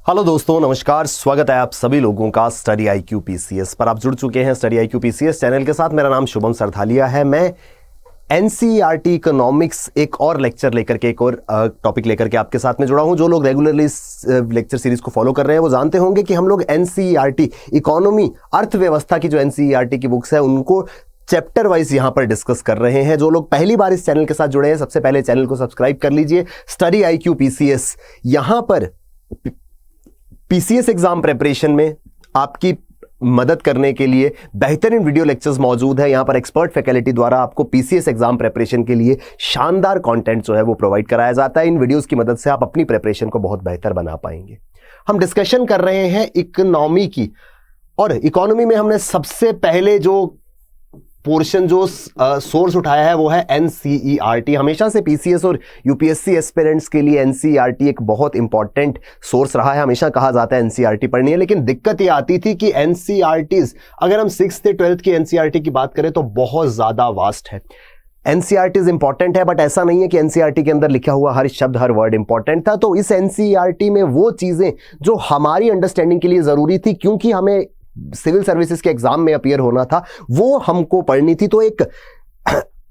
Hello दोस्तों, नमस्कार। स्वागत है आप सभी लोगों का स्टडी IQ PCS पर। आप जुड़ चुके हैं स्टडी IQ PCS चैनल के साथ। मेरा नाम शुभम सरथालिया है। मैं NCERT इकोनॉमिक्स एक और लेक्चर लेकर के, एक और टॉपिक लेकर के आपके साथ में जुड़ा हूं। जो लोग रेगुलरली इस लेक्चर सीरीज को फॉलो कर रहे हैं वो जानते होंगे कि हम लोग NCERT इकोनॉमी, अर्थव्यवस्था की जो NCERT की बुक्स है उनको चैप्टर वाइज यहां पर डिस्कस कर रहे हैं। जो लोग पहली बार इस चैनल के साथ जुड़े हैं, सबसे पहले चैनल को सब्सक्राइब कर लीजिए। स्टडी IQ PCS यहां पर PCS एग्जाम प्रिपरेशन में आपकी मदद करने के लिए बेहतरीन वीडियो लेक्चर्स मौजूद है। यहां पर एक्सपर्ट फैकल्टी द्वारा आपको PCS एग्जाम प्रिपरेशन के लिए शानदार कंटेंट जो है वो प्रोवाइड कराया जाता है। इन वीडियोस की मदद से आप अपनी प्रिपरेशन को बहुत बेहतर बना पाएंगे। हम डिस्कशन कर रहे हैं इकोनॉमी की, और इकोनॉमी में हमने सबसे पहले जो पोर्शन, जो सोर्स उठाया है वो है NCERT। हमेशा से PCS और UPSC एस्पिरेंट्स के लिए NCERT एक बहुत इंपॉर्टेंट सोर्स रहा है। हमेशा कहा जाता है NCERT पढ़नी है, लेकिन दिक्कत ये आती थी कि NCERTs, अगर हम 6th से 12th की NCERT की बात करें तो बहुत ज़्यादा वास्ट है। NCERTs इंपॉर्टेंट है, बट ऐसा नहीं है कि NCERT के अंदर लिखा हुआ हर शब्द, हर वर्ड इंपॉर्टेंट था। तो इस NCERT में वो चीज़ें जो हमारी अंडरस्टैंडिंग के लिए ज़रूरी थी, क्योंकि हमें सिविल सर्विसेज के एग्जाम में अपीयर होना था, वो हमको पढ़नी थी। तो एक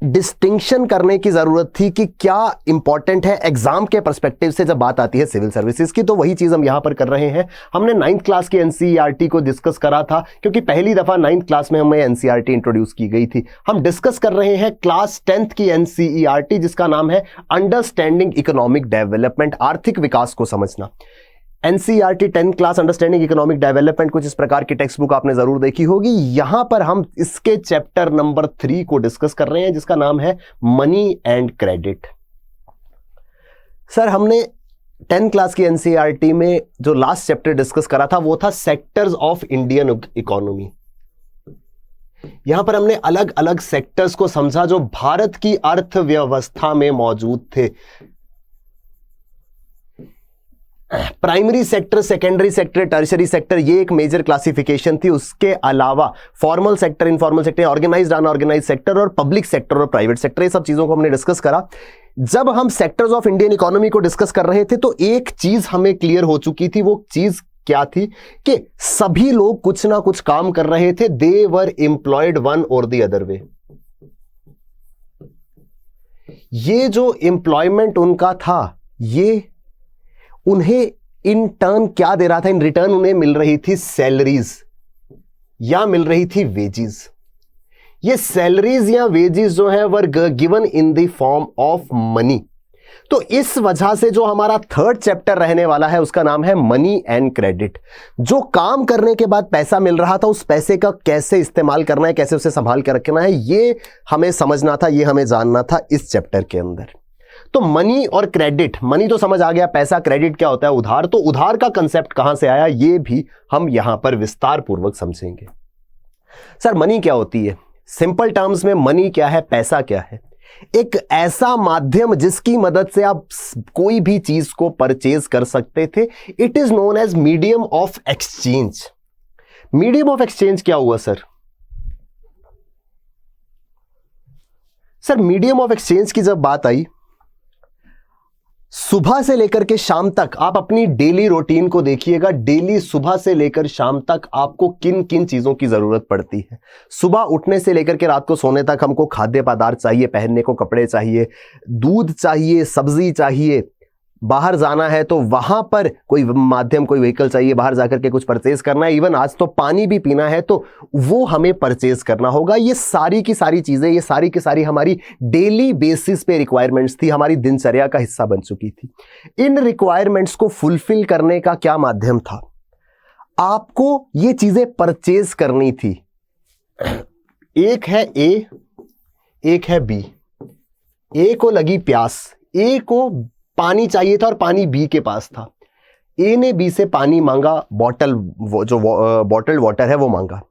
डिस्टिंक्शन करने की जरूरत थी कि क्या इंपॉर्टेंट है एग्जाम के पर्सपेक्टिव से जब बात आती है सिविल सर्विसेज की। तो वही चीज हम यहां पर कर रहे हैं। हमने 9th क्लास की NCERT को डिस्कस करा था, क्योंकि पहली दफा 9th क्लास में हमें NCERT इंट्रोड्यूस की गई थी। हम डिस्कस कर रहे हैं क्लास 10th की NCERT, जिसका नाम है अंडरस्टैंडिंग इकोनॉमिक डेवलपमेंट, आर्थिक विकास को समझना। NCERT 10th class understanding economic development, कुछ इस प्रकार की टेक्स्ट बुक आपने जरूर देखी होगी। यहां पर हम इसके चैप्टर नंबर 3 को डिस्कस कर रहे हैं, जिसका नाम है मनी एंड क्रेडिट। सर, हमने 10th क्लास की NCERT में जो लास्ट चैप्टर डिस्कस करा था वो था सेक्टर्स ऑफ इंडियन इकोनॉमी। यहां पर हमने अलग अलग सेक्टर्स को समझा जो भारत की अर्थव्यवस्था में मौजूद थे। Primary sector, secondary sector, tertiary sector, ये एक मेजर क्लासिफिकेशन थी। उसके अलावा formal sector, informal sector, organised, unorganised sector और पब्लिक सेक्टर और प्राइवेट सेक्टर, ये सब चीजों को हमने डिस्कस करा। जब हम सेक्टर्स ऑफ इंडियन इकोनॉमी को डिस्कस कर रहे थे तो एक चीज हमें क्लियर हो चुकी थी। वो चीज क्या थी कि सभी लोग कुछ ना कुछ काम कर रहे थे। दे वर एम्प्लॉयड वन और द अदर वे। ये जो एम्प्लॉयमेंट उनका था, ये उन्हें इन टर्न क्या दे रहा था? इन रिटर्न उन्हें मिल रही थी सैलरीज या मिल रही थी वेजेस। ये सैलरीज या वेजेस जो है were given in the form of money. तो इस वजह से जो हमारा 3rd चैप्टर रहने वाला है उसका नाम है मनी एंड क्रेडिट। जो काम करने के बाद पैसा मिल रहा था, उस पैसे का कैसे इस्तेमाल करना है, कैसे उसे संभाल कर रखना है, ये हमें समझना था, ये हमें जानना था इस चैप्टर के अंदर। तो मनी और क्रेडिट, मनी तो समझ आ गया, पैसा। क्रेडिट क्या होता है? उधार। तो उधार का कंसेप्ट कहां से आया, ये भी हम यहां पर विस्तार पूर्वक समझेंगे। सर, मनी क्या होती है? सिंपल टर्म्स में मनी क्या है, पैसा क्या है? एक ऐसा माध्यम जिसकी मदद से आप कोई भी चीज को परचेज कर सकते थे। It is known as medium of exchange. Medium of exchange क्या हुआ sir? Sir, medium of exchange की जब बात आई, सुबह से लेकर के शाम तक आप अपनी डेली रूटीन को देखिएगा। डेली सुबह से लेकर शाम तक आपको किन किन चीजों की जरूरत पड़ती है। सुबह उठने से लेकर के रात को सोने तक हमको खाद्य पदार्थ चाहिए, पहनने को कपड़े चाहिए, दूध चाहिए, सब्जी चाहिए। बाहर जाना है तो वहां पर कोई माध्यम, कोई व्हीकल चाहिए, बाहर जाकर के कुछ परचेज करना है। इवन आज तो पानी भी पीना है तो वो हमें परचेज करना होगा। ये सारी की सारी चीजें, ये सारी की सारी हमारी डेली बेसिस पे रिक्वायरमेंट्स थी, हमारी दिनचर्या का हिस्सा बन चुकी थी। इन रिक्वायरमेंट्स को फुलफिल करने का क्या माध्यम था? आपको ये चीजें परचेज करनी थी। एक है ए, एक है बी। ए को लगी प्यास, ए को पानी चाहिए था और पानी बी के पास था। ए ने बी से पानी मांगा, बॉटल, जो बॉटल वाटर है वो मांगा,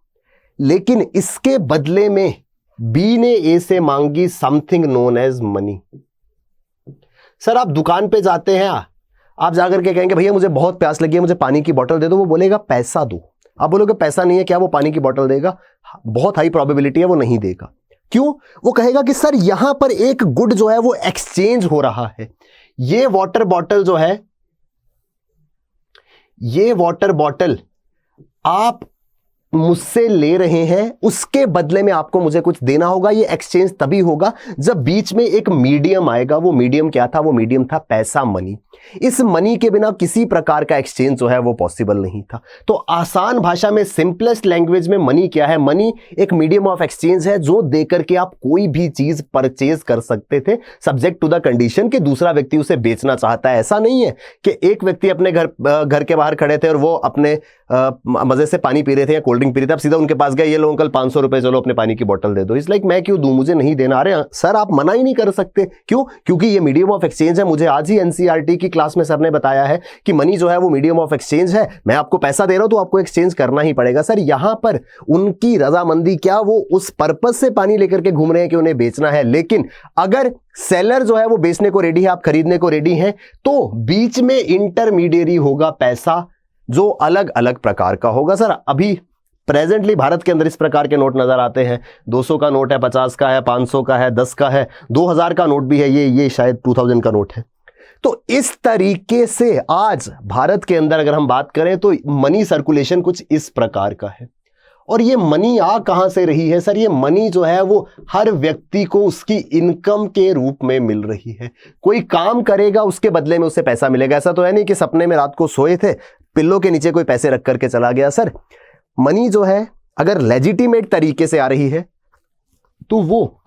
लेकिन इसके बदले में बी ने ए से मांगी something known as money. Sir, आप दुकान पे जाते हैं, आप जाकर के कहेंगे भैया मुझे बहुत प्यास लगी है, मुझे पानी की बोतल दे दो। वो बोलेगा पैसा दो। आप बोलोगे पैसा नहीं है, क्या वो पानी की बोतल देगा? बहुत हाई प्रोबेबिलिटी है वो नहीं देगा। क्यों? वो कहेगा कि सर यहां पर एक गुड जो है वो एक्सचेंज हो रहा है। ये वाटर बॉटल जो है ये वाटर बॉटल आप मुझसे ले रहे हैं, उसके बदले में आपको मुझे कुछ देना होगा। ये एक्सचेंज तभी होगा जब बीच में एक मीडियम आएगा। वो मीडियम क्या था? वो मीडियम था पैसा, मनी। इस मनी के बिना किसी प्रकार का एक्सचेंज जो है वो पॉसिबल नहीं था। तो आसान भाषा में, सिंपलेस्ट लैंग्वेज में, मनी क्या है? मनी एक मीडियम ऑफ एक्सचेंज है जो देकर के आप कोई भी चीज परचेज कर सकते थे, सब्जेक्ट टू द कंडीशन कि दूसरा व्यक्ति उसे बेचना चाहता है। ऐसा नहीं है कि एक व्यक्ति अपने घर के बाहर खड़े थे और वो अपने मजे से पानी पी रहे थे या कोल्ड ड्रिंक पी रहे थे, आप सीधा उनके पास गए, ये लो अंकल 500 रुपए, चलो अपने पानी की बोतल दे दो। इस लाइक मैं क्यों दूं, मुझे नहीं देना। अरे सर आप मना ही नहीं कर सकते। क्यों? क्योंकि ये मीडियम ऑफ एक्सचेंज है। मुझे आज ही एनसीईआरटी की क्लास में सर ने बताया है कि मनी जो है वो मीडियम ऑफ एक्सचेंज है। मैं आपको पैसा दे रहा हूं तो आपको एक्सचेंज करना ही पड़ेगा। सर यहां पर उनकी रजामंदी क्या? वो उस पर्पस से पानी लेकर के घूम रहे हैं कि उन्हें बेचना है। लेकिन अगर सेलर जो है वो बेचने को रेडी है, आप खरीदने को रेडी हैं, तो बीच में इंटरमीडिएरी होगा पैसा, जो अलग अलग प्रकार का होगा। सर अभी प्रेजेंटली भारत के अंदर इस प्रकार के नोट नजर आते हैं। 200 का नोट है, 50 का है, 500 का है, 10 का है, 2000 का नोट भी है, ये शायद 2000 का नोट है। तो इस तरीके से आज भारत के अंदर अगर हम बात करें तो मनी सर्कुलेशन कुछ इस प्रकार का है। और ये मनी आ कहां से रही है? सर ये मनी जो है वो हर व्यक्ति को उसकी इनकम के रूप में मिल रही है। कोई काम करेगा, उसके बदले में उसे पैसा मिलेगा। ऐसा तो है नहीं कि सपने में रात को सोए थे, पिल्लों के नीचे कोई पैसे रख करके चला गया। सर मनी जो है अगर लेजिटिमेट तरीके से आ रही है तो वो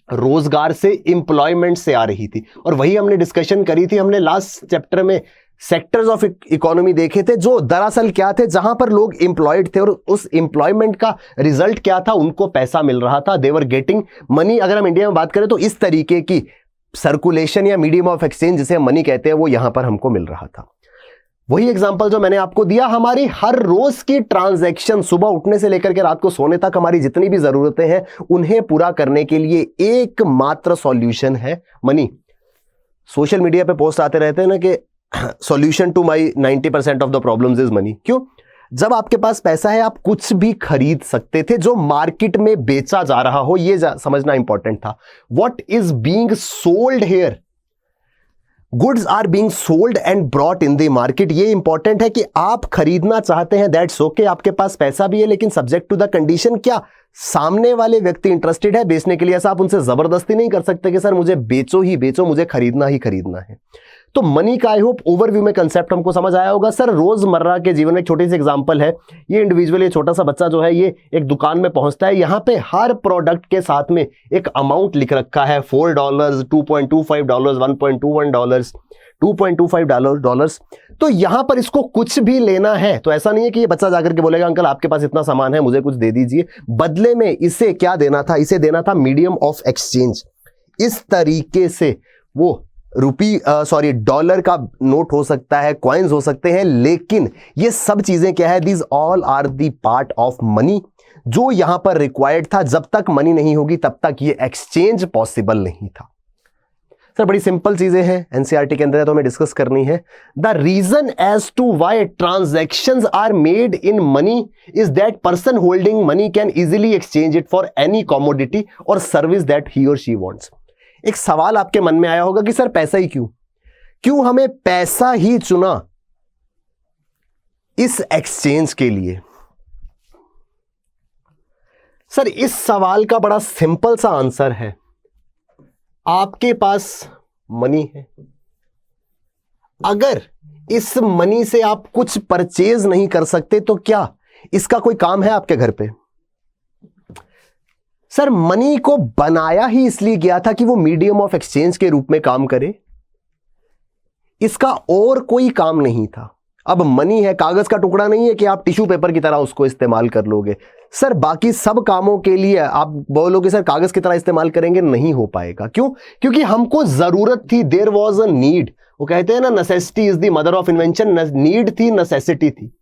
रोजगार से, एम्प्लॉयमेंट से आ रही थी। और वही हमने डिस्कशन करी थी, हमने लास्ट चैप्टर में सेक्टर्स ऑफ इकोनॉमी देखे थे, जो दरअसल क्या थे? जहां पर लोग एम्प्लॉयड थे और उस एम्प्लॉयमेंट का रिजल्ट क्या था? उनको पैसा मिल रहा था, देवर गेटिंग मनी। अगर हम इंडिया में बात करें तो इस तरीके की सर्कुलेशन या मीडियम ऑफ एक्सचेंज जिसे मनी कहते हैं वो यहां पर हमको मिल रहा था। वही एग्जांपल जो मैंने आपको दिया, हमारी हर रोज की ट्रांजैक्शन, सुबह उठने से लेकर के रात को सोने तक हमारी जितनी भी जरूरतें हैं उन्हें पूरा करने के लिए एकमात्र सॉल्यूशन है मनी। सोशल मीडिया पे पोस्ट आते रहते हैं ना कि solution to my 90% of the problems is money. क्यों? जब आपके पास पैसा है आप कुछ भी खरीद सकते थे जो मार्केट में बेचा जा रहा हो। ये समझना इंपॉर्टेंट था। What is being sold here? Goods are being sold and brought in the market. ये इंपॉर्टेंट है कि आप खरीदना चाहते हैं, दैट्स ओके, आपके पास पैसा भी है, लेकिन सब्जेक्ट टू द कंडीशन क्या? सामने वाले व्यक्ति इंटरेस्टेड है बेचने के लिए। ऐसा आप उनसे जबरदस्ती नहीं कर सकते कि सर मुझे बेचो ही बेचो, मुझे खरीदना ही खरीदना है। तो मनी का आई होप ओवरव्यू में कंसेप्ट हमको समझ आया होगा। सर रोजमर्रा के जीवन में एक छोटी सी एग्जांपल है। ये इंडिविजुअल, ये छोटा सा बच्चा जो है ये एक दुकान में पहुंचता है, यहां पे हर प्रोडक्ट के साथ में एक अमाउंट लिख रखा है, $4, $2.25, $1.21, $2.25। तो यहां पर इसको कुछ भी लेना है तो ऐसा नहीं है कि ये बच्चा जाकर के बोलेगा अंकल आपके पास इतना सामान है, मुझे कुछ दे दीजिए। बदले में इसे क्या देना था? इसे देना था मीडियम ऑफ एक्सचेंज। इस तरीके से वो डॉलर का नोट हो सकता है, कॉइन्स हो सकते हैं, लेकिन ये सब चीजें क्या है? These all are the part of money, जो यहां पर रिक्वायर्ड था। जब तक मनी नहीं होगी तब तक ये एक्सचेंज पॉसिबल नहीं था। सर बड़ी सिंपल चीजें हैं, एनसीईआरटी के अंदर तो हमें डिस्कस करनी है। The reason as to why transactions are made in money is that person holding money can easily exchange it for any commodity और सर्विस दैट ही और शी वांट्स। एक सवाल आपके मन में आया होगा कि सर पैसा ही क्यों हमें पैसा ही चुना इस एक्सचेंज के लिए? सर इस सवाल का बड़ा सिंपल सा आंसर है, आपके पास मनी है। अगर इस मनी से आप कुछ परचेज नहीं कर सकते तो क्या इसका कोई काम है आपके घर पे? सर मनी को बनाया ही इसलिए गया था कि वो मीडियम ऑफ एक्सचेंज के रूप में काम करे, इसका और कोई काम नहीं था। अब मनी है, कागज का टुकड़ा नहीं है कि आप टिश्यू पेपर की तरह उसको इस्तेमाल कर लोगे। सर बाकी सब कामों के लिए आप बोलोगे सर कागज की तरह इस्तेमाल करेंगे, नहीं हो पाएगा। क्यों? क्योंकि हमको जरूरत थी, देयर वाज अ नीड। वो कहते हैं ना necessity is the mother of invention. Need थी, नेसेसिटी थी।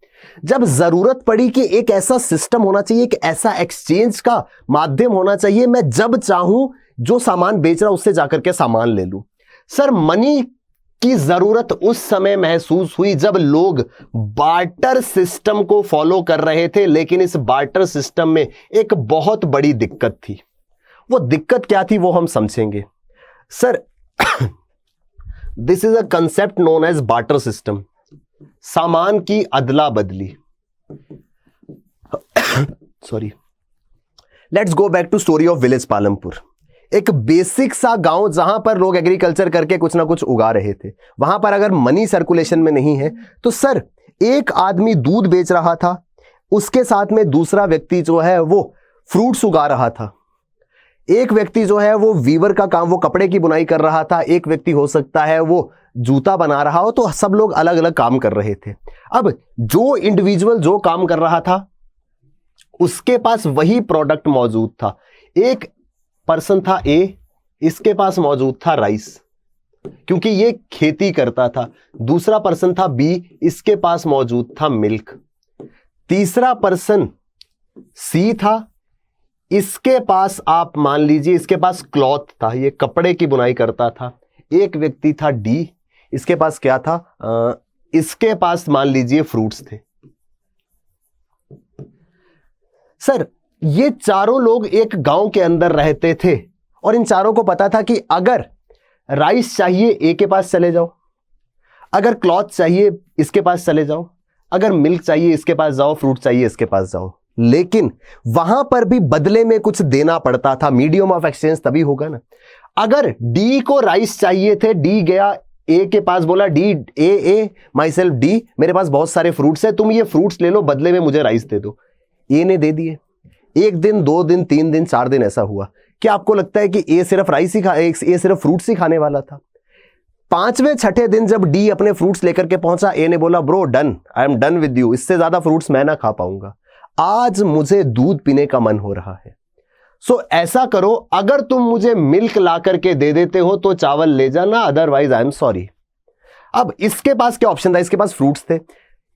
जब जरूरत पड़ी कि एक ऐसा सिस्टम होना चाहिए, एक ऐसा एक्सचेंज का माध्यम होना चाहिए, मैं जब चाहूं जो सामान बेच रहा उससे जाकर के सामान ले लूं। सर मनी की जरूरत उस समय महसूस हुई जब लोग बार्टर सिस्टम को फॉलो कर रहे थे, लेकिन इस बार्टर सिस्टम में एक बहुत बड़ी दिक्कत थी। वो दिक्कत क्या थी वो हम समझेंगे। Sir this is a concept known as barter system. सामान की अदला बदली। Sorry, let's go back to story of village Palampur. एक बेसिक सा गांव जहां पर लोग एग्रीकल्चर करके कुछ ना कुछ उगा रहे थे, वहां पर अगर मनी सर्कुलेशन में नहीं है तो सर एक आदमी दूध बेच रहा था, उसके साथ में दूसरा व्यक्ति जो है वो फ्रूट्स उगा रहा था, एक व्यक्ति जो है वो वीवर का काम, वो कपड़े की बुनाई कर रहा था, एक व्यक्ति हो सकता है वो जूता बना रहा हो, तो सब लोग अलग अलग काम कर रहे थे। अब जो इंडिविजुअल जो काम कर रहा था उसके पास वही प्रोडक्ट मौजूद था। एक पर्सन था ए, इसके पास मौजूद था राइस क्योंकि ये खेती करता था। दूसरा पर्सन था बी, इसके पास मौजूद था मिल्क। तीसरा पर्सन सी था, इसके पास आप मान लीजिए इसके पास क्लॉथ था, ये कपड़े की बुनाई करता था। एक व्यक्ति था डी, इसके पास क्या था, इसके पास मान लीजिए फ्रूट्स थे। सर ये चारों लोग एक गांव के अंदर रहते थे और इन चारों को पता था कि अगर राइस चाहिए ए के पास चले जाओ, अगर क्लॉथ चाहिए इसके पास चले जाओ, अगर मिल्क चाहिए इसके पास जाओ, फ्रूट चाहिए इसके पास जाओ। लेकिन वहां पर भी बदले में कुछ देना पड़ता था। मीडियम ऑफ एक्सचेंज तभी होगा ना। अगर डी को राइस चाहिए थे, डी गया ए के पास, बोला D A my self D, मेरे पास बहुत सारे फ्रूट्स है, तुम ये फ्रूट्स ले लो, बदले में मुझे राइस दे दो। ए ने दे दिए। एक दिन, 2 दिन, 3 दिन, 4 दिन ऐसा हुआ। क्या आपको लगता है कि ए सिर्फ राइस ही ए सिर्फ फ्रूट्स ही खाने वाला था? 5वें 6ठे दिन जब डी अपने फ्रूट्स लेकर के पहुंचा, ए ने बोला bro done, I am done with you, इससे ज्यादा फ्रूट्स मैं ना खा पाऊंगा, आज मुझे दूध पीने का मन हो रहा है। सो ऐसा करो, अगर तुम मुझे मिल्क ला करके दे देते हो तो चावल ले जाना, अदरवाइज आई एम सॉरी। अब इसके पास क्या ऑप्शन था? इसके पास फ्रूट्स थे,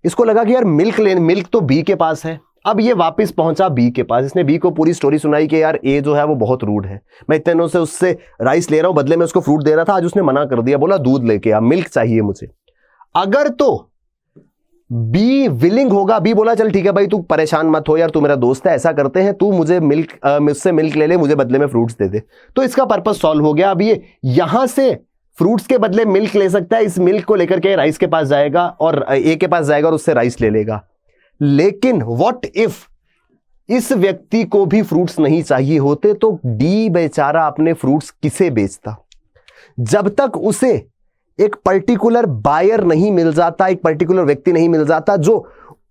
इसको लगा कि यार मिल्क तो बी के पास है। अब ये वापस पहुंचा बी के पास, इसने बी को पूरी स्टोरी सुनाई कि यार ए जो है वो बहुत रूड है, मैं इतने दिनों से उससे राइस ले रहा हूं, बदले में उसको फ्रूट दे रहा था, आज उसने मना कर दिया, बोला दूध लेके आ, मिल्क चाहिए मुझे। अगर तो बी विलिंग होगा, बी बोला चल ठीक है भाई, तू परेशान मत हो यार, तू मेरा दोस्त है, ऐसा करते हैं तू मुझे मुझसे मिल्क ले ले, मुझे बदले में फ्रूट्स दे दे, तो इसका पर्पस सॉल्व हो गया। अब ये यहां से फ्रूट्स के बदले मिल्क ले सकता है, इस मिल्क को लेकर के राइस के पास जाएगा और ए के पास जाएगा और उससे राइस ले लेगा। लेकिन व्हाट इफ इस व्यक्ति को भी फ्रूट्स नहीं चाहिए होते, तो डी बेचारा अपने फ्रूट्स किसे बेचता? जब तक उसे एक पर्टिकुलर बायर नहीं मिल जाता, एक पर्टिकुलर व्यक्ति नहीं मिल जाता जो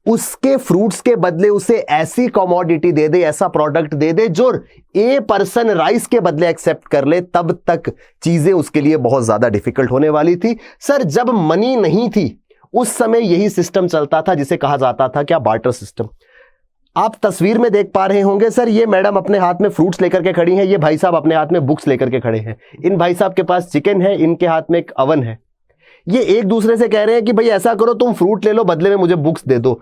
उसके फ्रूट्स के बदले उसे ऐसी कमोडिटी दे दे, ऐसा प्रोडक्ट दे दे जो ए पर्सन राइस के बदले एक्सेप्ट कर ले, तब तक चीजें उसके लिए बहुत ज्यादा डिफिकल्ट होने वाली थी। सर जब मनी नहीं थी उस समय यही सिस्टम चलता था जिसे कहा जाता था क्या, बार्टर सिस्टम। आप तस्वीर में देख पा रहे होंगे सर, ये मैडम अपने हाथ में फ्रूट्स लेकर के खड़ी हैं, ये भाई साहब अपने हाथ में बुक्स लेकर के खड़े हैं। इन भाई साहब के पास चिकन है, इनके हाथ में एक अवन है। ये एक दूसरे से कह रहे हैं कि भाई ऐसा करो, तुम फ्रूट ले लो बदले में मुझे बुक्स दे दो,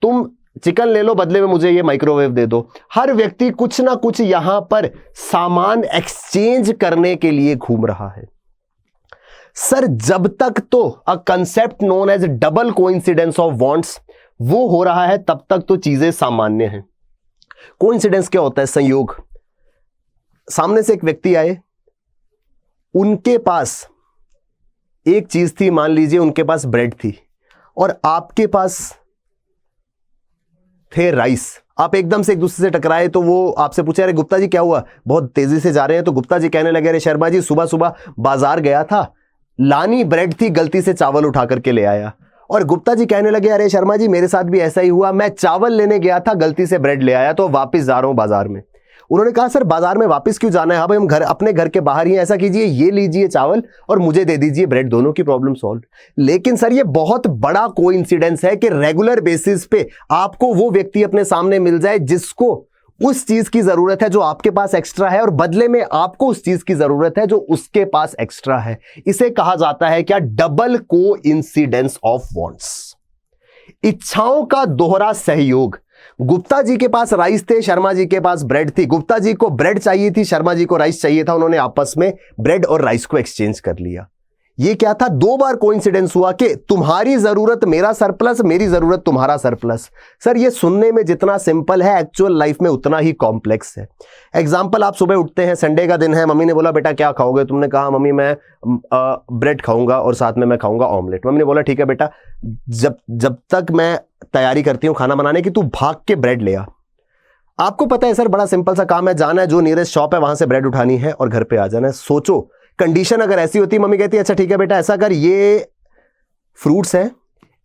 तुम चिकन ले लो बदले में मुझे ये माइक्रोवेव दे दो। हर व्यक्ति कुछ ना कुछ यहां पर सामान एक्सचेंज करने के लिए घूम रहा है। सर जब तक तो a concept known as double coincidence of wants वो हो रहा है, तब तक तो चीजें सामान्य हैं। कोइंसिडेंस क्या होता है? संयोग। सामने से एक व्यक्ति आए, उनके पास एक चीज थी, मान लीजिए उनके पास ब्रेड थी और आपके पास थे राइस। आप एकदम से एक दूसरे से टकराए तो वो आपसे पूछे अरे गुप्ता जी क्या हुआ, बहुत तेजी से जा रहे हैं? तो गुप्ता जी कहने लगे अरे शर्मा जी सुबह सुबह बाजार गया था, लानी ब्रेड थी, गलती से चावल उठा करके ले आया। और गुप्ता जी कहने लगे अरे शर्मा जी मेरे साथ भी ऐसा ही हुआ, मैं चावल लेने गया था, गलती से ब्रेड ले आया, तो वापस जा रहा हूं बाजार में। उन्होंने कहा सर बाजार में वापस क्यों जाना है, हाँ भाई हम अपने घर के बाहर ही हैं, ऐसा कीजिए ये लीजिए चावल और मुझे दे दीजिए ब्रेड, दोनों की प्रॉब्लम सॉल्व। लेकिन सर ये बहुत बड़ा कोइंसिडेंस है कि रेगुलर बेसिस पे आपको वो व्यक्ति अपने सामने मिल जाए जिसको उस चीज की जरूरत है जो आपके पास एक्स्ट्रा है, और बदले में आपको उस चीज की जरूरत है जो उसके पास एक्स्ट्रा है। इसे कहा जाता है क्या, डबल कोइंसिडेंस ऑफ वांट्स, इच्छाओं का दोहरा सहयोग। गुप्ता जी के पास राइस थे, शर्मा जी के पास ब्रेड थी। गुप्ता जी को ब्रेड चाहिए थी, शर्मा जी को राइस चाहिए था, उन्होंने आपस में ब्रेड और राइस को एक्सचेंज कर लिया। ये क्या था, 2 बार कोइंसिडेंस हुआ कि तुम्हारी जरूरत मेरा सरप्लस, मेरी जरूरत तुम्हारा सरप्लस। सर ये सुनने में जितना सिंपल है एक्चुअल लाइफ में उतना ही कॉम्प्लेक्स है। एग्जाम्पल, आप सुबह उठते हैं, संडे का दिन है, मम्मी ने बोला बेटा क्या खाओगे, तुमने कहा मम्मी मैं ब्रेड खाऊंगा और साथ में मैं खाऊंगा ऑमलेट। मम्मी ने बोला ठीक है बेटा, जब तक मैं तैयारी करती हूँ खाना बनाने की, तू भाग के ब्रेड ले आ। आपको पता है सर बड़ा सिंपल सा काम है, जाना है जो नियरेस्ट शॉप है वहां से ब्रेड उठानी है और घर पे आ जाना है। सोचो कंडीशन अगर ऐसी होती, मम्मी कहती है अच्छा ठीक है बेटा ऐसा कर, ये फ्रूट्स हैं,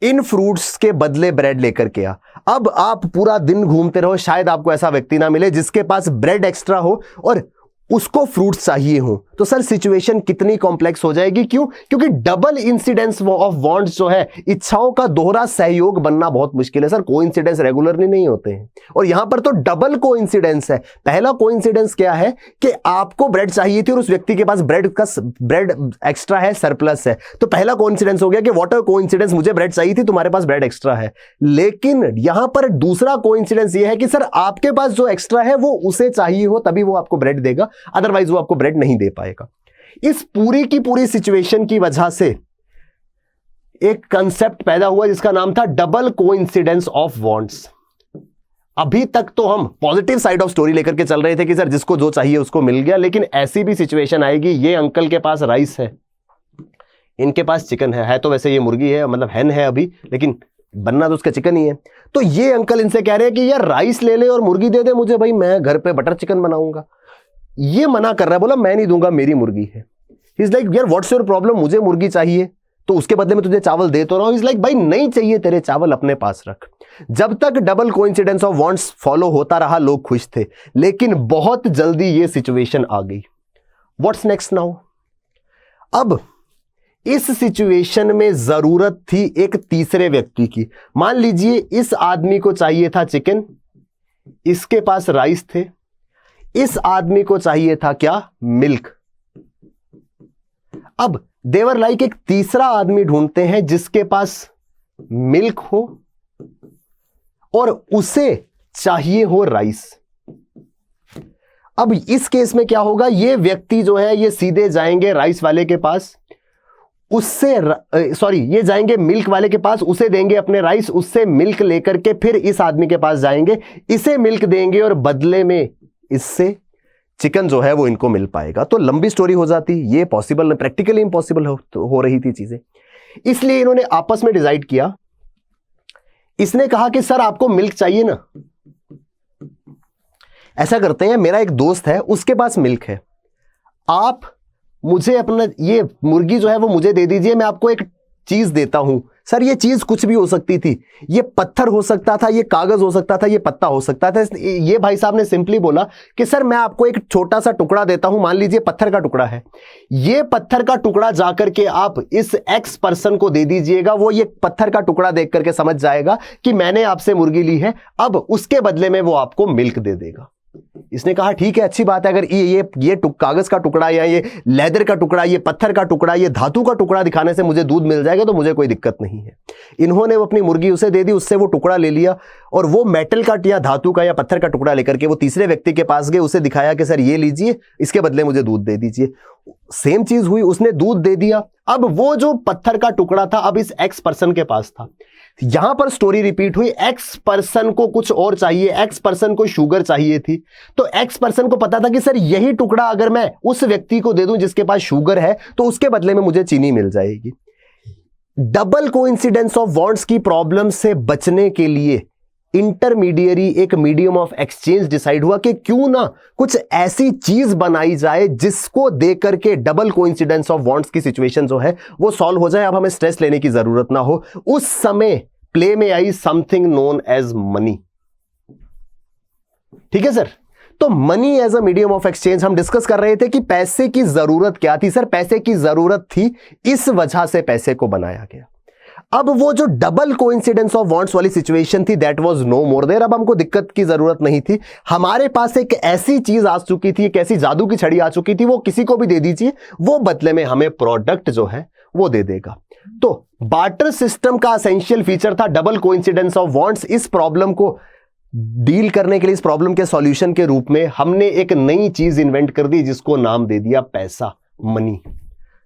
इन फ्रूट्स के बदले ब्रेड लेकर के आ। अब आप पूरा दिन घूमते रहो, शायद आपको ऐसा व्यक्ति ना मिले जिसके पास ब्रेड एक्स्ट्रा हो और उसको फ्रूट्स चाहिए हो। तो सर सिचुएशन कितनी कॉम्प्लेक्स हो जाएगी, क्यों? क्योंकि डबल इंसिडेंस ऑफ वांट्स जो है, इच्छाओं का दोहरा सहयोग बनना बहुत मुश्किल है। सर कोइंसिडेंस रेगुलरली नहीं होते हैं और यहां पर तो डबल कोइंसिडेंस है। पहला कोइंसिडेंस क्या है कि आपको ब्रेड चाहिए थी और उस व्यक्ति के पास ब्रेड एक्स्ट्रा है, सरप्लस है। तो पहला कोइंसिडेंस हो गया कि व्हाट अ कोइंसिडेंस, मुझे ब्रेड चाहिए थी, तुम्हारे पास ब्रेड एक्स्ट्रा है। लेकिन यहां पर दूसरा कोइंसिडेंस यह है कि सर आपके पास जो एक्स्ट्रा है वो उसे चाहिए हो तभी वो आपको ब्रेड देगा, अदरवाइज वो आपको ब्रेड नहीं दे पाएगा। इस पूरी की पूरी सिचुएशन की वजह से एक कंसेप्ट पैदा हुआ जिसका नाम था डबल कोइंसिडेंस ऑफ वांट्स। अभी तक तो हम पॉजिटिव साइड ऑफ स्टोरी लेकर के चल रहे थे कि सर जिसको जो चाहिए उसको मिल गया, लेकिन ऐसी भी सिचुएशन आएगी, ये अंकल के पास राइस है, इनके पास चिकन है तो वैसे ये मुर्गी है, मतलब हैन है अभी, लेकिन बनना तो उसका चिकन ही है। तो ये अंकल इनसे कह रहे हैं कि यार राइस ले ले और मुर्गी दे दे मुझे, भाई मैं घर पे बटर चिकन बनाऊंगा। ये मना कर रहा है, बोला मैं नहीं दूंगा, मेरी मुर्गी है। ही इज लाइक यार व्हाट्स योर प्रॉब्लम, मुझे मुर्गी चाहिए तो उसके बदले में तुझे चावल दे तो रहा हूं। इज लाइक भाई नहीं चाहिए तेरे चावल, अपने पास रख। जब तक double coincidence of wants follow होता रहा लोग खुश थे, लेकिन बहुत जल्दी ये सिचुएशन आ गई। What's next now? अब इस सिचुएशन में जरूरत थी एक तीसरे व्यक्ति की। मान लीजिए इस आदमी को चाहिए था चिकन, इसके पास राइस थे, इस आदमी को चाहिए था क्या, मिल्क। अब देवर लाइक एक तीसरा आदमी ढूंढते हैं जिसके पास मिल्क हो और उसे चाहिए हो राइस। अब इस केस में क्या होगा, ये व्यक्ति जो है ये सीधे जाएंगे राइस वाले के पास, उससे ये जाएंगे मिल्क वाले के पास, उसे देंगे अपने राइस, उससे मिल्क लेकर के फिर इस आदमी के पास जाएंगे, इसे मिल्क देंगे और बदले में इससे चिकन जो है वो इनको मिल पाएगा। तो लंबी स्टोरी हो जाती, ये पॉसिबल, प्रैक्टिकली इम्पॉसिबल हो रही थी चीजें। इसलिए इन्होंने आपस में डिसाइड किया, इसने कहा कि सर आपको मिल्क चाहिए ना, ऐसा करते हैं मेरा एक दोस्त है उसके पास मिल्क है, आप मुझे अपना ये मुर्गी जो है वो मुझे दे दीजिए, मैं आपको एक चीज देता हूं। सर ये चीज कुछ भी हो सकती थी, ये पत्थर हो सकता था, ये कागज हो सकता था, ये पत्ता हो सकता था। ये भाई साहब ने सिंपली बोला कि सर मैं आपको एक छोटा सा टुकड़ा देता हूं, मान लीजिए पत्थर का टुकड़ा है, ये पत्थर का टुकड़ा जाकर के आप इस एक्स पर्सन को दे दीजिएगा, वो ये पत्थर का टुकड़ा देख करके समझ जाएगा कि मैंने आपसे मुर्गी ली है, अब उसके बदले में वो आपको मिल्क दे देगा। इसने कहा ठीक है, अच्छी बात है, अगर ये कागज का टुकड़ा या ये लेदर का टुकड़ा, ये पत्थर का टुकड़ा, ये धातु का टुकड़ा दिखाने से मुझे दूध मिल जाएगा तो मुझे कोई दिक्कत नहीं है। इन्होंने वो अपनी मुर्गी उसे दे दी, उससे वो टुकड़ा ले लिया और वो मेटल का या धातु का या पत्थर का टुकड़ा लेकर के वो तीसरे व्यक्ति के पास गए, उसे दिखाया कि सर ये लीजिए, इसके बदले मुझे दूध दे दीजिए। सेम चीज हुई, उसने दूध दे दिया। अब वो जो पत्थर का टुकड़ा था अब इस एक्स पर्सन के पास था। यहां पर स्टोरी रिपीट हुई, एक्स पर्सन को कुछ और चाहिए, एक्स पर्सन को शुगर चाहिए थी, तो एक्स पर्सन को पता था कि सर यही टुकड़ा अगर मैं उस व्यक्ति को दे दूं जिसके पास शुगर है तो उसके बदले में मुझे चीनी मिल जाएगी। डबल कोइंसिडेंस ऑफ वांट्स की प्रॉब्लम से बचने के लिए इंटरमीडियरी एक मीडियम ऑफ एक्सचेंज डिसाइड हुआ कि क्यों ना कुछ ऐसी चीज बनाई जाए जिसको देकर के डबल कोइंसिडेंस ऑफ वांट्स की सिचुएशन जो है वो सॉल्व हो जाए, अब हमें स्ट्रेस लेने की जरूरत ना हो। उस समय प्ले में आई समथिंग नोन एज मनी। ठीक है सर, तो money as a medium of exchange हम डिस्कस कर रहे थे कि पैसे की जरूरत क्या थी। सर पैसे की जरूरत थी, इस वजह से पैसे को बनाया गया। अब वो जो डबल कोइंसिडेंस ऑफ वांट्स वाली सिचुएशन थी that was no more there, अब हमको दिक्कत की जरूरत नहीं थी। हमारे पास एक ऐसी चीज आ चुकी थी, एक ऐसी जादू की छड़ी आ चुकी थी, वो किसी को भी दे दीजिए, वो बदले में हमें प्रोडक्ट जो है वो दे देगा। तो बार्टर सिस्टम का एसेंशियल फीचर था डबल कोइंसिडेंस ऑफ वांट्स। इस प्रॉब्लम को डील करने के लिए, इस प्रॉब्लम के सॉल्यूशन के रूप में हमने एक नई चीज इन्वेंट कर दी जिसको नाम दे दिया पैसा, मनी।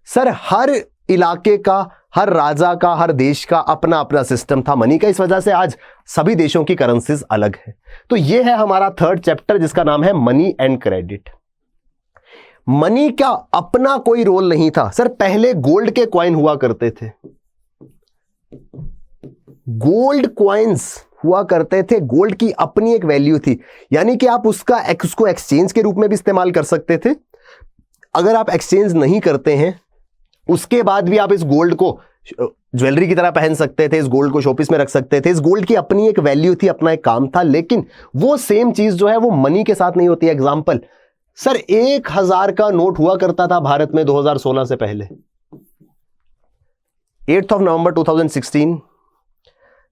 सर हर इलाके का, हर राजा का, हर देश का अपना अपना सिस्टम था मनी का। इस वजह से आज सभी देशों की करेंसीज अलग है। तो यह है हमारा थर्ड चैप्टर जिसका नाम है मनी एंड क्रेडिट। मनी का अपना कोई रोल नहीं था सर। पहले गोल्ड के कॉइन हुआ करते थे, गोल्ड कॉइन्स हुआ करते थे, गोल्ड की अपनी एक वैल्यू थी, यानी कि आप उसको एक्सचेंज के रूप में भी इस्तेमाल कर सकते थे। अगर आप एक्सचेंज नहीं करते हैं उसके बाद भी आप इस गोल्ड को ज्वेलरी की तरह पहन सकते थे, इस गोल्ड को शोपीस में रख सकते थे। इस गोल्ड की अपनी एक वैल्यू थी, अपना एक काम था, लेकिन वो सेम चीज जो है वो मनी के साथ नहीं होती। एग्जांपल सर, 1000 का नोट हुआ करता था भारत में 2016 से पहले। 8 नवंबर 2016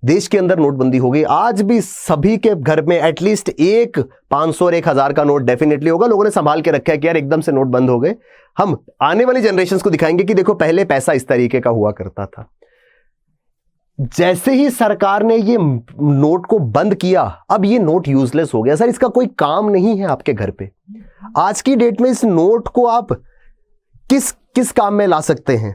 देश के अंदर नोटबंदी हो गई। आज भी सभी के घर में एटलीस्ट एक 500 और 1000 का नोट डेफिनेटली होगा। लोगों ने संभाल के रखा है कि यार एकदम से नोट बंद हो गए। हम आने वाली जनरेशंस को दिखाएंगे कि देखो पहले पैसा इस तरीके का हुआ करता था। जैसे ही सरकार ने ये नोट को बंद किया, अब ये नोट यूजलेस हो गया सर। इसका कोई काम नहीं है आपके घर पे। आज की डेट में इस नोट को आप किस काम में ला सकते हैं?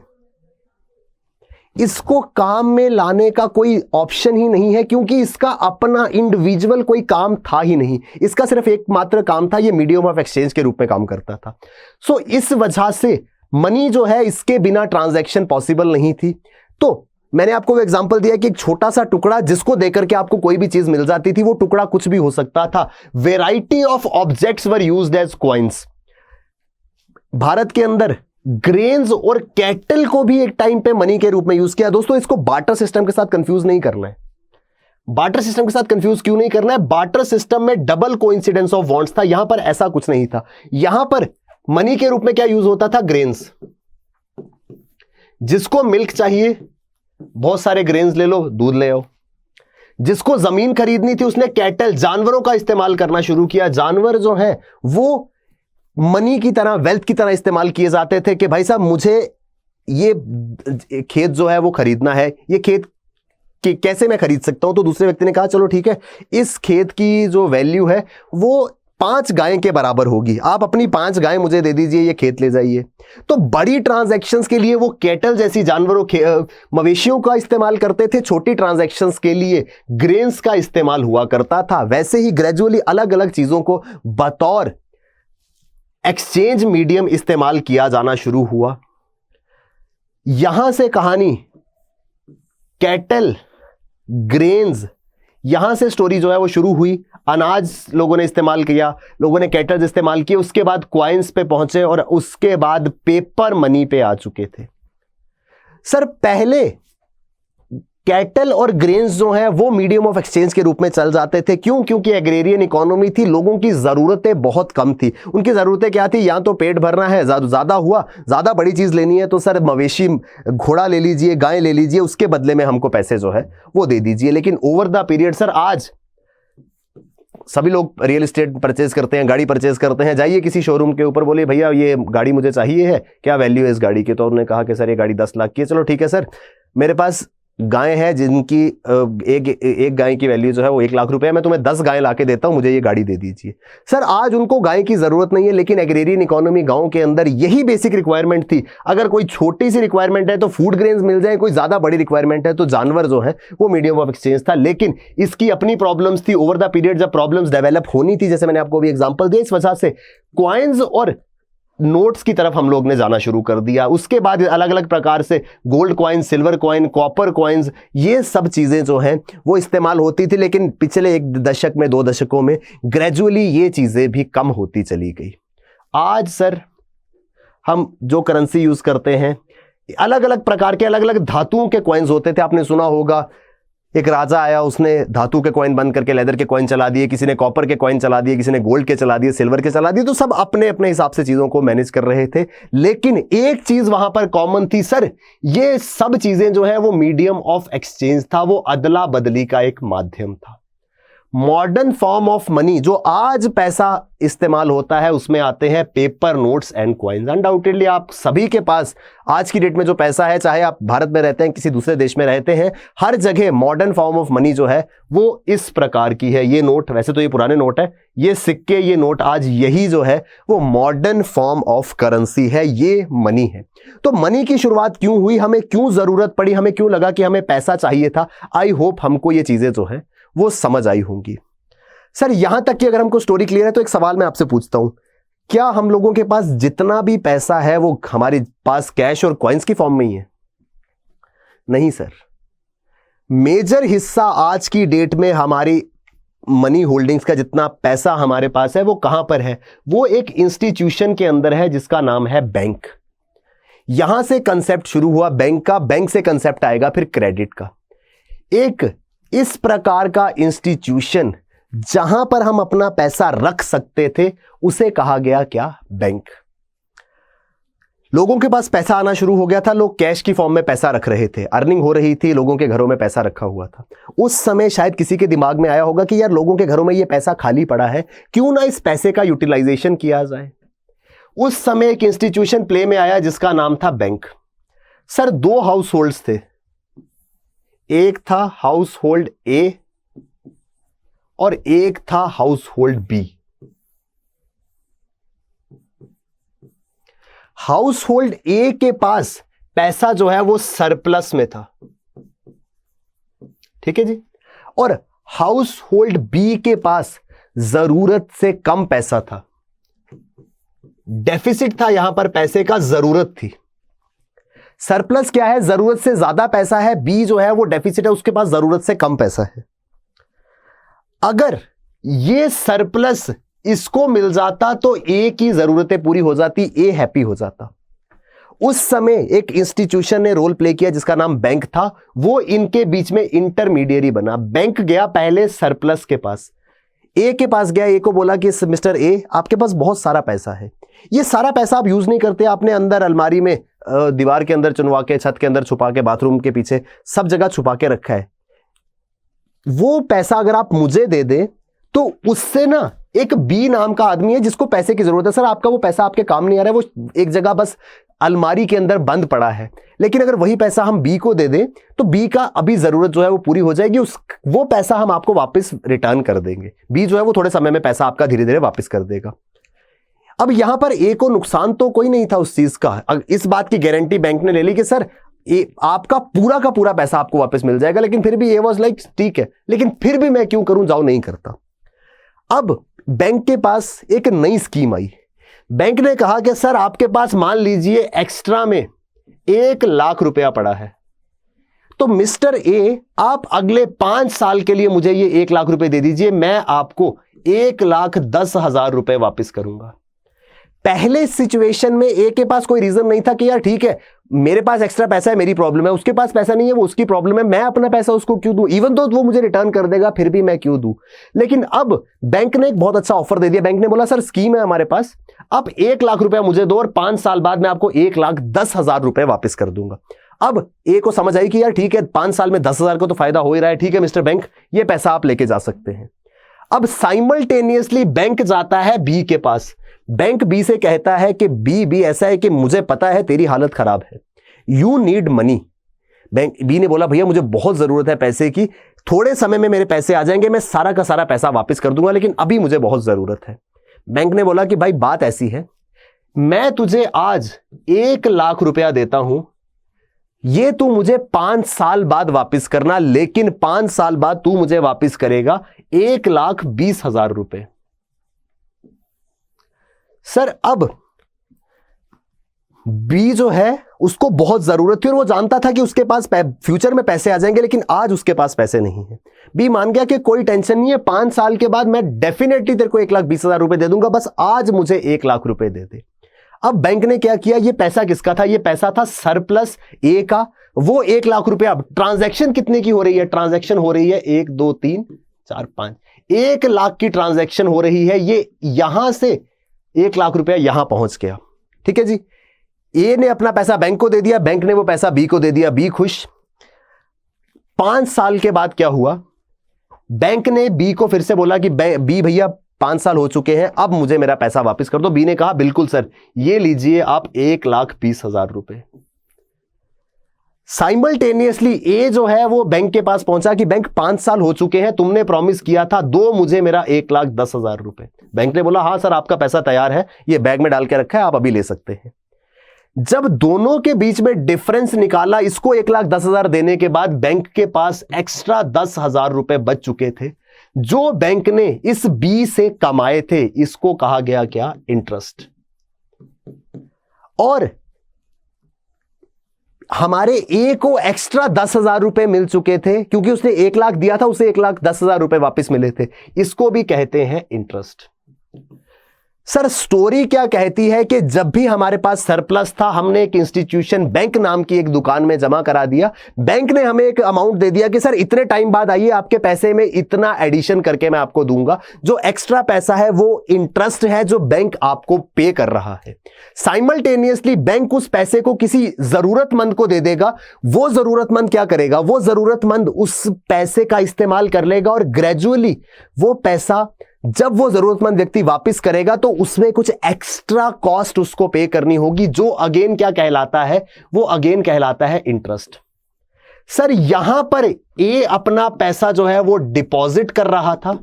इसको काम में लाने का कोई ऑप्शन ही नहीं है, क्योंकि इसका अपना इंडिविजुअल कोई काम था ही नहीं। इसका सिर्फ एकमात्र काम था, ये मीडियम ऑफ एक्सचेंज के रूप में काम करता था। सो इस वजह से मनी जो है, इसके बिना ट्रांजैक्शन पॉसिबल नहीं थी। तो मैंने आपको एग्जांपल दिया कि एक छोटा सा टुकड़ा जिसको देकर के आपको कोई भी चीज मिल जाती थी, वो टुकड़ा कुछ भी हो सकता था। Variety of objects were used as coins. Bharat के अंदर ग्रेन्स और कैटल को भी एक टाइम पे मनी के रूप में यूज किया। दोस्तों, इसको बार्टर सिस्टम के साथ कंफ्यूज नहीं करना है। बार्टर सिस्टम के साथ कंफ्यूज क्यों नहीं करना है? बार्टर सिस्टम में डबल कोइंसिडेंस ऑफ बॉन्ड्स था, यहां पर ऐसा कुछ नहीं था। यहां पर मनी के रूप में क्या यूज होता था? ग्रेन्स। जिसको मिल्क चाहिए, बहुत सारे ग्रेन्स ले लो, दूध ले आओ। जिसको जमीन खरीदनी थी, उसने कैटल, जानवरों का इस्तेमाल करना शुरू किया। जानवर जो है वो मनी की तरह, वेल्थ की तरह इस्तेमाल किए जाते थे कि भाई साहब मुझे ये खेत जो है वो खरीदना है, ये खेत कैसे मैं खरीद सकता हूं? तो दूसरे व्यक्ति ने कहा चलो ठीक है, इस खेत की जो वैल्यू है वो 5 गाय के बराबर होगी, आप अपनी 5 गाय मुझे दे दीजिए, ये खेत ले जाइए। तो बड़ी ट्रांजैक्शंस के लिए वो कैटल जैसी जानवरों, मवेशियों का इस्तेमाल करते थे। छोटी ट्रांजैक्शंस के लिए ग्रेन्स का इस्तेमाल हुआ करता था। वैसे ही ग्रेजुअली अलग अलग चीजों को बतौर एक्सचेंज मीडियम इस्तेमाल किया जाना शुरू हुआ। यहां से कहानी कैटल, ग्रेन्स, यहां से स्टोरी जो है वो शुरू हुई। अनाज लोगों ने इस्तेमाल किया, लोगों ने कैटल्स इस्तेमाल किए, उसके बाद क्वाइंस पे पहुंचे और उसके बाद पेपर मनी पे आ चुके थे। सर पहले कैटल और ग्रेन्स जो हैं वो मीडियम ऑफ एक्सचेंज के रूप में चल जाते थे। क्यों? क्योंकि एग्रेरियन इकोनॉमी थी, लोगों की जरूरतें बहुत कम थी। उनकी जरूरतें क्या थी? या तो पेट भरना है, ज्यादा हुआ, ज्यादा बड़ी चीज लेनी है तो सर मवेशी, घोड़ा ले लीजिए, गाय ले लीजिए, उसके बदले में हमको पैसे जो है वो दे दीजिए। लेकिन ओवर द पीरियड सर, आज सभी लोग रियल एस्टेट परचेज करते हैं, गाड़ी परचेज करते हैं। जाइए किसी शोरूम के ऊपर, बोलिए भैया ये गाड़ी मुझे चाहिए है, क्या वैल्यू है इस गाड़ी की? तो उन्होंने कहा कि सर ये गाड़ी 10 लाख की है। चलो ठीक है सर, मेरे पास गाय है जिनकी एक गाय की वैल्यू जो है वो 1 लाख रुपए है, मैं तुम्हें 10 गाय लाके देता हूं, मुझे ये गाड़ी दे दीजिए। सर आज उनको गाय की जरूरत नहीं है, लेकिन एग्रेरियन इकोनॉमी, गांव के अंदर यही बेसिक रिक्वायरमेंट थी। अगर कोई छोटी सी रिक्वायरमेंट है तो फूड ग्रेन्स मिल जाए, कोई ज्यादा बड़ी रिक्वायरमेंट है तो जानवर जो है वो मीडियम ऑफ एक्सचेंज था। लेकिन इसकी अपनी प्रॉब्लम्स थी। ओवर द पीरियड जब प्रॉब्लम्स डेवलप होनी थी, जैसे मैंने आपको अभी एग्जाम्पल दिया, इस वजह से क्वाइंस और नोट्स की तरफ हम लोग ने जाना शुरू कर दिया। उसके बाद अलग अलग प्रकार से gold coin, silver coin, copper coins, ये सब चीजें जो हैं वो इस्तेमाल होती थी। लेकिन पिछले 1 दशक में, 2 दशकों में ग्रेजुअली ये चीजें भी कम होती चली गई। आज सर हम जो करेंसी यूज करते हैं, अलग अलग प्रकार के, अलग अलग धातुओं के कॉइन्स होते थे। आपने सुना होगा एक राजा आया, उसने धातु के कॉइन बंद करके लेदर के कॉइन चला दिए, किसी ने कॉपर के कॉइन चला दिए, किसी ने गोल्ड के चला दिए, सिल्वर के चला दिए। तो सब अपने अपने हिसाब से चीजों को मैनेज कर रहे थे। लेकिन एक चीज वहां पर कॉमन थी सर, ये सब चीजें जो है वो मीडियम ऑफ एक्सचेंज था, वो अदला बदली का एक माध्यम था। मॉडर्न फॉर्म ऑफ मनी, जो आज पैसा इस्तेमाल होता है, उसमें आते हैं paper notes and coins. Undoubtedly आप सभी के पास आज की डेट में जो पैसा है, चाहे आप भारत में रहते हैं किसी दूसरे देश में रहते हैं, हर जगह मॉडर्न फॉर्म ऑफ मनी जो है वो इस प्रकार की है। ये नोट, वैसे तो ये पुराने नोट है, ये सिक्के, ये नोट, आज यही जो है वो मॉडर्न फॉर्म ऑफ करेंसी है, ये मनी है। तो मनी की शुरुआत क्यों हुई, हमें क्यों जरूरत पड़ी, हमें क्यों लगा कि हमें पैसा चाहिए था, आई होप हमको ये चीजें जो है वो समझ आई होंगी। सर यहां तक कि अगर हमको स्टोरी क्लियर है तो एक सवाल मैं आपसे पूछता हूं, क्या हम लोगों के पास जितना भी पैसा है वो हमारे पास कैश और कॉइन्स की फॉर्म में ही है? नहीं सर, मेजर हिस्सा आज की डेट में हमारी मनी होल्डिंग्स का जितना पैसा हमारे पास है वो कहां पर है? वो एक इंस्टीट्यूशन के अंदर है जिसका नाम है बैंक। यहां से कंसेप्ट शुरू हुआ बैंक का, बैंक से कंसेप्ट आएगा फिर क्रेडिट का। एक इस प्रकार का इंस्टीट्यूशन जहां पर हम अपना पैसा रख सकते थे उसे कहा गया क्या? बैंक। लोगों के पास पैसा आना शुरू हो गया था, लोग कैश की फॉर्म में पैसा रख रहे थे, अर्निंग हो रही थी, लोगों के घरों में पैसा रखा हुआ था। उस समय शायद किसी के दिमाग में आया होगा कि यार लोगों के घरों में ये पैसा खाली पड़ा है, क्यों ना इस पैसे का यूटिलाइजेशन किया जाए। उस समय एक इंस्टीट्यूशन प्ले में आया जिसका नाम था बैंक। सर दो हाउस होल्ड्स थे, एक था हाउस होल्ड ए और एक था household B. Household A के पास पैसा जो है वो सरप्लस में था, ठीक है जी, और हाउस होल्ड बी के पास जरूरत से कम पैसा था, डेफिसिट था यहां पर पैसे का, जरूरत थी। सरप्लस क्या है? जरूरत से ज्यादा पैसा है, बी जो है वो डेफिसिट है, उसके पास जरूरत से कम पैसा है। अगर ये सरप्लस इसको मिल जाता तो ए की जरूरतें पूरी हो जाती, ए हैप्पी हो जाता। उस समय एक इंस्टीट्यूशन ने रोल प्ले किया जिसका नाम बैंक था, वो इनके बीच में इंटरमीडियरी बना। बैंक गया पहले सरप्लस के पास, ए के पास गया, ए को बोला कि मिस्टर ए आपके पास बहुत सारा पैसा है, ये सारा पैसा आप यूज नहीं करते, आपने अंदर अलमारी में, दीवार के अंदर चुनवा के, छत के अंदर छुपा के, बाथरूम के पीछे सब जगह छुपा के रखा है। वो पैसा अगर आप मुझे दे दें तो उससे ना एक बी नाम का आदमी है जिसको पैसे की जरूरत है, सर आपका वो पैसा आपके काम नहीं आ रहा है, वो एक जगह बस अलमारी के अंदर बंद पड़ा है, लेकिन अगर वही पैसा हम बी को दे दें तो बी का अभी जरूरत जो है वो पूरी हो जाएगी, वो पैसा हम आपको वापस रिटर्न कर देंगे। बी जो है वो थोड़े समय में पैसा आपका धीरे धीरे वापस कर देगा। अब यहां पर ए को नुकसान तो कोई नहीं था उस चीज का, इस बात की गारंटी बैंक ने ले ली कि सर आपका पूरा का पूरा पैसा आपको वापस मिल जाएगा, लेकिन फिर भी ए वाज लाइक ठीक है, लेकिन फिर भी मैं क्यों करूं, जाओ नहीं करता। अब बैंक के पास एक नई स्कीम आई, बैंक ने कहा कि सर आपके पास मान लीजिए एक्स्ट्रा में 1 लाख रुपया पड़ा है, तो मिस्टर ए आप अगले 5 साल के लिए मुझे ये 1 लाख रुपए दे दीजिए, मैं आपको 1,10,000 रुपए वापस करूंगा। पहले सिचुएशन में ए के पास कोई रीजन नहीं था कि यार ठीक है मेरे पास एक्स्ट्रा पैसा है, मेरी प्रॉब्लम है, उसके पास पैसा नहीं है, वो उसकी प्रॉब्लम है, मैं अपना पैसा उसको क्यों दूं, इवन तो वो मुझे रिटर्न कर देगा फिर भी मैं क्यों दूं। लेकिन अब बैंक ने एक बहुत अच्छा ऑफर दे दिया, बैंक ने बोला सर स्कीम है हमारे पास, आप 1 लाख रुपया मुझे दो और 5 साल बाद मैं आपको 1,10,000 रुपए वापस कर दूंगा। अब ए को समझ आई कि यार ठीक है 5 साल में 10,000 को तो फायदा हो ही रहा है, ठीक है मिस्टर बैंक ये पैसा आप लेके जा सकते हैं। अब साइमल्टेनियसली बैंक जाता है बी के पास, बैंक बी से कहता है कि बी ऐसा है कि मुझे पता है तेरी हालत खराब है, you need money. Bank B ने बोला भैया मुझे बहुत जरूरत है पैसे की, थोड़े समय में मेरे पैसे आ जाएंगे, मैं सारा का सारा पैसा वापस कर दूंगा, लेकिन अभी मुझे बहुत जरूरत है। बैंक ने बोला कि भाई बात ऐसी है, मैं तुझे आज 1 लाख रुपया देता हूं, ये तू मुझे 5 साल बाद वापस करना, लेकिन 5 साल बाद तू मुझे वापस करेगा 1,20,000 रुपए। सर अब बी जो है उसको बहुत जरूरत थी और वो जानता था कि उसके पास फ्यूचर में पैसे आ जाएंगे, लेकिन आज उसके पास पैसे नहीं है। बी मान गया कि कोई टेंशन नहीं है, 5 साल के बाद मैं डेफिनेटली तेरे को 1,20,000 रुपए दे दूंगा, बस आज मुझे 1 लाख रुपए दे दे। अब बैंक ने क्या किया, ये पैसा किसका था, ये पैसा था सरप्लस ए का, वो 1 लाख रुपया। अब ट्रांजैक्शन कितने की हो रही है, ट्रांजैक्शन हो रही है 1 2 3 4 5, 1 लाख की ट्रांजैक्शन हो रही है, ये यहां से 1 लाख रुपया यहां पहुंच गया, ठीक है जी। ए ने अपना पैसा बैंक को दे दिया, बैंक ने वो पैसा बी को दे दिया, बी खुश। 5 साल के बाद क्या हुआ, बैंक ने बी को फिर से बोला कि बी भैया 5 साल हो चुके हैं, अब मुझे मेरा पैसा वापस कर दो। बी ने कहा बिल्कुल सर, ये लीजिए आप 1,20,000 रुपए। साइमल्टेनियसली ए जो है वो बैंक के पास पहुंचा कि बैंक 5 साल हो चुके हैं, तुमने प्रॉमिस किया था, दो मुझे मेरा 1,10,000 रुपए। बैंक ने बोला हाँ सर आपका पैसा तैयार है, ये बैग में डाल के रखा है, आप अभी ले सकते हैं। जब दोनों के बीच में डिफरेंस निकाला, इसको 1,10,000 देने के बाद बैंक के पास एक्स्ट्रा 10,000 रुपए बच चुके थे जो बैंक ने इस बी से कमाए थे। इसको कहा गया क्या? इंटरेस्ट। और हमारे ए को एक्स्ट्रा 10,000 रुपए मिल चुके थे क्योंकि उसने 1,00,000 दिया था, उसे 1,10,000 रुपए वापस मिले थे। इसको भी कहते हैं इंटरेस्ट। सर स्टोरी क्या कहती है कि जब भी हमारे पास सरप्लस था, हमने एक इंस्टीट्यूशन बैंक नाम की एक दुकान में जमा करा दिया। बैंक ने हमें एक अमाउंट दे दिया कि सर इतने टाइम बाद आइए, आपके पैसे में इतना एडिशन करके मैं आपको दूंगा। जो एक्स्ट्रा पैसा है वो इंटरेस्ट है जो बैंक आपको पे कर रहा है। साइमल्टेनियसली बैंक उस पैसे को किसी जरूरतमंद को दे देगा। वो जरूरतमंद क्या करेगा? वो जरूरतमंद उस पैसे का इस्तेमाल कर लेगा और ग्रेजुअली वो पैसा जब वो जरूरतमंद व्यक्ति वापस करेगा तो उसमें कुछ एक्स्ट्रा कॉस्ट उसको पे करनी होगी, जो अगेन क्या कहलाता है? वो अगेन कहलाता है इंटरेस्ट। सर यहां पर ए अपना पैसा जो है वो डिपॉजिट कर रहा था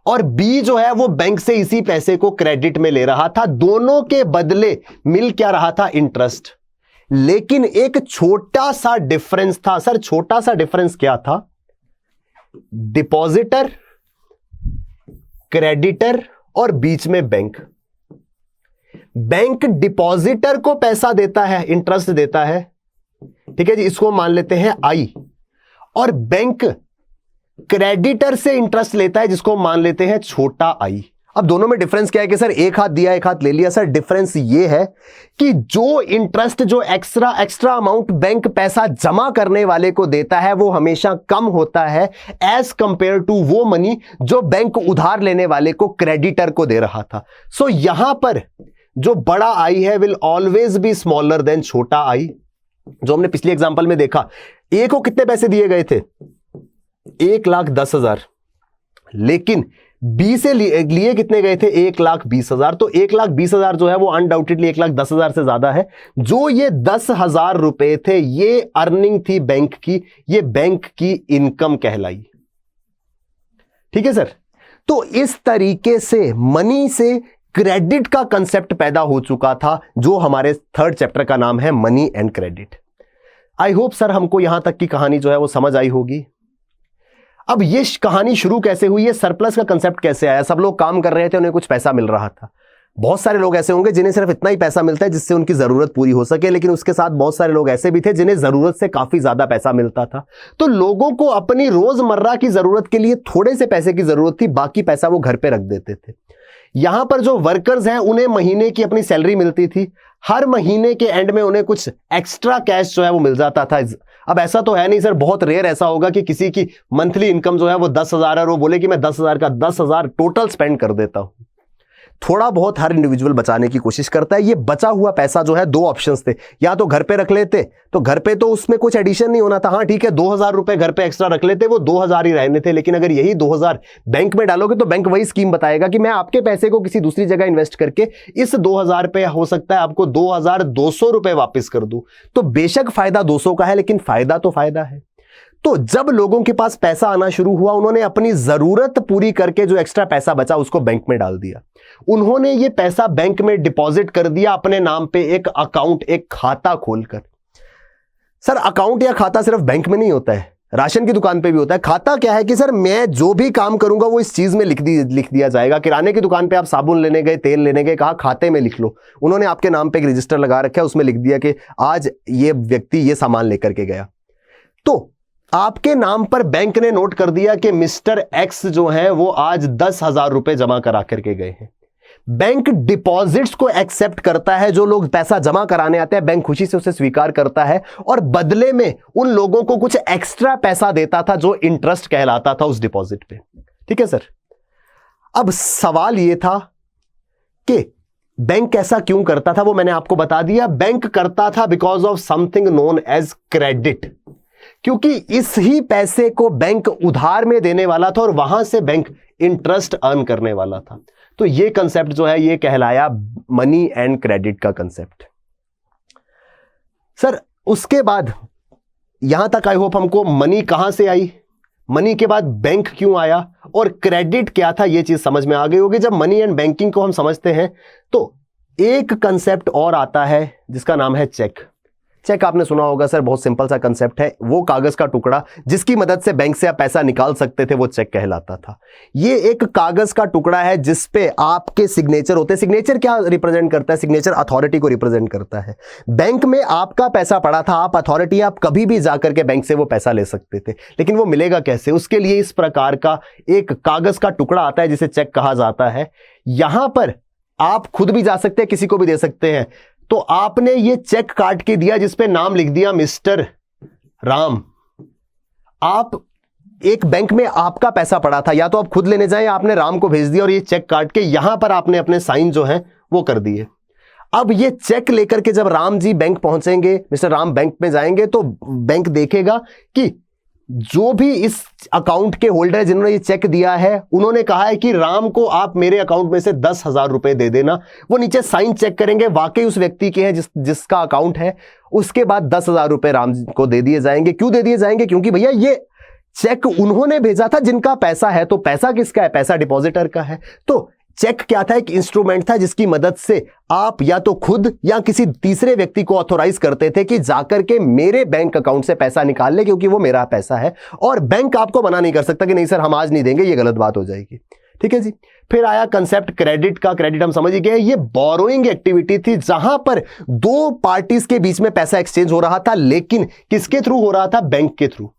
और बी जो है वो बैंक से इसी पैसे को क्रेडिट में ले रहा था। दोनों के बदले मिल क्या रहा था? इंटरेस्ट। लेकिन एक छोटा सा डिफरेंस था। सर छोटा सा डिफरेंस क्या था? डिपॉजिटर, क्रेडिटर और बीच में बैंक। बैंक डिपॉजिटर को पैसा देता है, इंटरेस्ट देता है, ठीक है जी, इसको मान लेते हैं आई। और बैंक क्रेडिटर से इंटरेस्ट लेता है जिसको मान लेते हैं छोटा आई। अब दोनों में डिफरेंस क्या है कि सर एक हाथ दिया एक हाथ ले लिया। सर डिफरेंस ये है कि जो इंटरेस्ट, जो एक्स्ट्रा अमाउंट बैंक पैसा जमा करने वाले को देता है वो हमेशा कम होता है एज कंपेयर टू वो मनी जो बैंक उधार लेने वाले को, क्रेडिटर को दे रहा था। सो यहां पर जो बड़ा आई है will always be smaller than छोटा आई। जो हमने पिछले एग्जांपल में देखा, ए को कितने पैसे दिए गए थे? 1,10,000, लेकिन बी से लिए कितने गए थे? 1,20,000। तो 1,20,000 जो है वो अनडाउटेडली 1,10,000 से ज्यादा है। जो ये 10,000 रुपए थे ये अर्निंग थी बैंक की, ये बैंक की इनकम कहलाई। ठीक है सर। तो इस तरीके से मनी से क्रेडिट का कंसेप्ट पैदा हो चुका था जो हमारे 3rd चैप्टर का नाम है money and credit. I hope sir हमको यहां तक की कहानी जो है वो समझ आई होगी। अब ये कहानी शुरू कैसे हुई? ये सरप्लस का कंसेप्ट कैसे आया? सब लोग काम कर रहे थे, उन्हें कुछ पैसा मिल रहा था। बहुत सारे लोग ऐसे होंगे जिन्हें सिर्फ इतना ही पैसा मिलता है जिससे उनकी जरूरत पूरी हो सके, लेकिन उसके साथ बहुत सारे लोग ऐसे भी थे जिन्हें जरूरत से काफी ज्यादा पैसा मिलता था। तो लोगों को अपनी रोजमर्रा की जरूरत के लिए थोड़े से पैसे की जरूरत थी, बाकी पैसा वो घर पे रख देते थे। यहां पर जो वर्कर्स हैं उन्हें महीने की अपनी सैलरी मिलती थी, हर महीने के एंड में उन्हें कुछ एक्स्ट्रा कैश जो है वो मिल जाता था। अब ऐसा तो है नहीं सर, बहुत रेयर ऐसा होगा कि किसी की मंथली इनकम जो है वो 10,000 है और वो बोले कि मैं 10,000 का 10,000 टोटल स्पेंड कर देता हूं। थोड़ा बहुत हर इंडिविजुअल बचाने की कोशिश करता है। ये बचा हुआ पैसा जो है, दो ऑप्शंस थे, या तो घर पे रख लेते, तो घर पे तो उसमें कुछ एडिशन नहीं होना था। हाँ ठीक है, 2,000 रुपए घर पे एक्स्ट्रा रख लेते, वो 2,000 ही रहने थे। लेकिन अगर यही 2,000 बैंक में डालोगे तो बैंक वही स्कीम बताएगा कि मैं आपके पैसे को किसी दूसरी जगह इन्वेस्ट करके इस 2,000 पे हो सकता है आपको 2,200 रुपए वापस कर दूं। तो बेशक फायदा 200 का है, लेकिन फायदा तो फायदा है। तो जब लोगों के पास पैसा आना शुरू हुआ, उन्होंने अपनी जरूरत पूरी करके जो एक्स्ट्रा पैसा बचा उसको बैंक में डाल दिया। उन्होंने ये पैसा बैंक में डिपॉजिट कर दिया अपने नाम पे, एक अकाउंट, एक खाता खोलकर। सर अकाउंट या खाता सिर्फ बैंक में नहीं होता है, राशन की दुकान पे भी होता है। खाता क्या है कि सर मैं जो भी काम करूंगा वो इस चीज में लिख दिया जाएगा। किराने की दुकान पे आप साबुन लेने गए, तेल लेने गए, कहा खाते में लिख लो। उन्होंने आपके नाम पे एक रजिस्टर लगा रखा है, उसमें लिख दिया कि आज ये व्यक्ति ये सामान लेकर के गया। तो आपके नाम पर बैंक ने नोट कर दिया कि मिस्टर एक्स जो है वो आज 10,000 रुपए जमा करा करके गए हैं। बैंक डिपॉजिट्स को एक्सेप्ट करता है, जो लोग पैसा जमा कराने आते हैं बैंक खुशी से उसे स्वीकार करता है और बदले में उन लोगों को कुछ एक्स्ट्रा पैसा देता था जो इंटरेस्ट कहलाता था उस डिपॉजिट पे। ठीक है सर। अब सवाल यह था कि बैंक ऐसा क्यों करता था, वो मैंने आपको बता दिया। बैंक करता था because of something known as credit. क्योंकि इस ही पैसे को बैंक उधार में देने वाला था और वहां से बैंक इंटरेस्ट अर्न करने वाला था। तो ये कंसेप्ट जो है ये कहलाया मनी एंड क्रेडिट का कंसेप्ट। सर उसके बाद यहां तक आई होप हमको मनी कहां से आई, मनी के बाद बैंक क्यों आया और क्रेडिट क्या था, यह चीज समझ में आ गई होगी। जब मनी एंड बैंकिंग को हम समझते हैं तो एक कंसेप्ट और आता है जिसका नाम है चेक। चेक आपने सुना होगा सर, बहुत सिंपल सा कंसेप्ट है। वो कागज का टुकड़ा जिसकी मदद से बैंक से आप पैसा निकाल सकते थे वो चेक कहलाता था। ये एक कागज का टुकड़ा है जिस पे आपके सिग्नेचर होते हैं। सिग्नेचर क्या रिप्रेजेंट करता है? सिग्नेचर अथॉरिटी को रिप्रेजेंट करता है। बैंक में आपका पैसा पड़ा था, आप अथॉरिटी, आप कभी भी जाकर के बैंक से वो पैसा ले सकते थे, लेकिन वो मिलेगा कैसे? उसके लिए इस प्रकार का एक कागज का टुकड़ा आता है जिसे चेक कहा जाता है। यहां पर आप खुद भी जा सकते हैं, किसी को भी दे सकते हैं। तो आपने ये चेक काट के दिया जिसपे नाम लिख दिया मिस्टर राम। आप एक बैंक में आपका पैसा पड़ा था, या तो आप खुद लेने जाए या आपने राम को भेज दिया और ये चेक काट के यहां पर आपने अपने साइन जो है वो कर दिए। अब ये चेक लेकर के जब राम जी बैंक पहुंचेंगे, मिस्टर राम बैंक में जाएंगे, तो बैंक देखेगा कि जो भी इस अकाउंट के होल्डर जिन्होंने ये चेक दिया है उन्होंने कहा है कि राम को आप मेरे अकाउंट में से 10,000 रुपए दे देना। वो नीचे साइन चेक करेंगे, वाकई उस व्यक्ति के हैं जिसका अकाउंट है। उसके बाद 10,000 रुपए राम को दे दिए जाएंगे। क्यों दे दिए जाएंगे? क्योंकि भैया ये चेक उन्होंने भेजा था जिनका पैसा है। तो पैसा किसका है? पैसा डिपॉजिटर का है। तो चेक क्या था? एक इंस्ट्रूमेंट था जिसकी मदद से आप या तो खुद या किसी तीसरे व्यक्ति को ऑथोराइज करते थे कि जाकर के मेरे बैंक अकाउंट से पैसा निकाल ले, क्योंकि वो मेरा पैसा है। और बैंक आपको मना नहीं कर सकता कि नहीं सर हम आज नहीं देंगे, ये गलत बात हो जाएगी। ठीक है जी। फिर आया कंसेप्ट क्रेडिट का। क्रेडिट हम समझ गए, ये बोरोइंग एक्टिविटी थी जहां पर दो पार्टीज के बीच में पैसा एक्सचेंज हो रहा था, लेकिन किसके थ्रू हो रहा था? बैंक के थ्रू।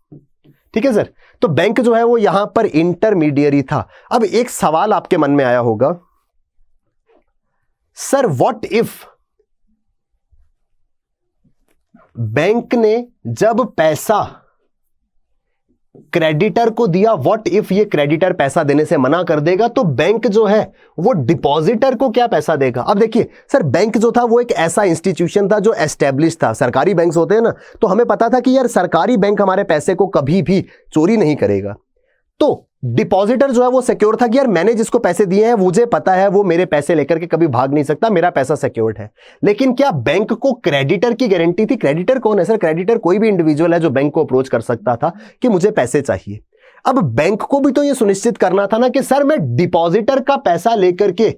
ठीक है सर। तो बैंक जो है वो यहां पर इंटरमीडियरी था। अब एक सवाल आपके मन में आया होगा, सर व्हाट इफ बैंक ने जब पैसा क्रेडिटर को दिया, व्हाट इफ ये क्रेडिटर पैसा देने से मना कर देगा, तो बैंक जो है वो डिपॉजिटर को क्या पैसा देगा? अब देखिए सर, बैंक जो था वो एक ऐसा इंस्टीट्यूशन था जो एस्टेब्लिश था। सरकारी बैंक्स होते हैं ना, तो हमें पता था कि यार सरकारी बैंक हमारे पैसे को कभी भी चोरी नहीं करेगा। तो डिपॉजिटर जो है वो सिक्योर था कि यार मैंने जिसको पैसे दिए हैं मुझे पता है वो मेरे पैसे लेकर के कभी भाग नहीं सकता, मेरा पैसा सिक्योर्ड है। लेकिन क्या बैंक को क्रेडिटर की गारंटी थी? क्रेडिटर कौन है सर? क्रेडिटर कोई भी इंडिविजुअल है जो बैंक को अप्रोच कर सकता था कि मुझे पैसे चाहिए। अब बैंक को भी तो ये सुनिश्चित करना था ना कि सर मैं डिपॉजिटर का पैसा लेकर के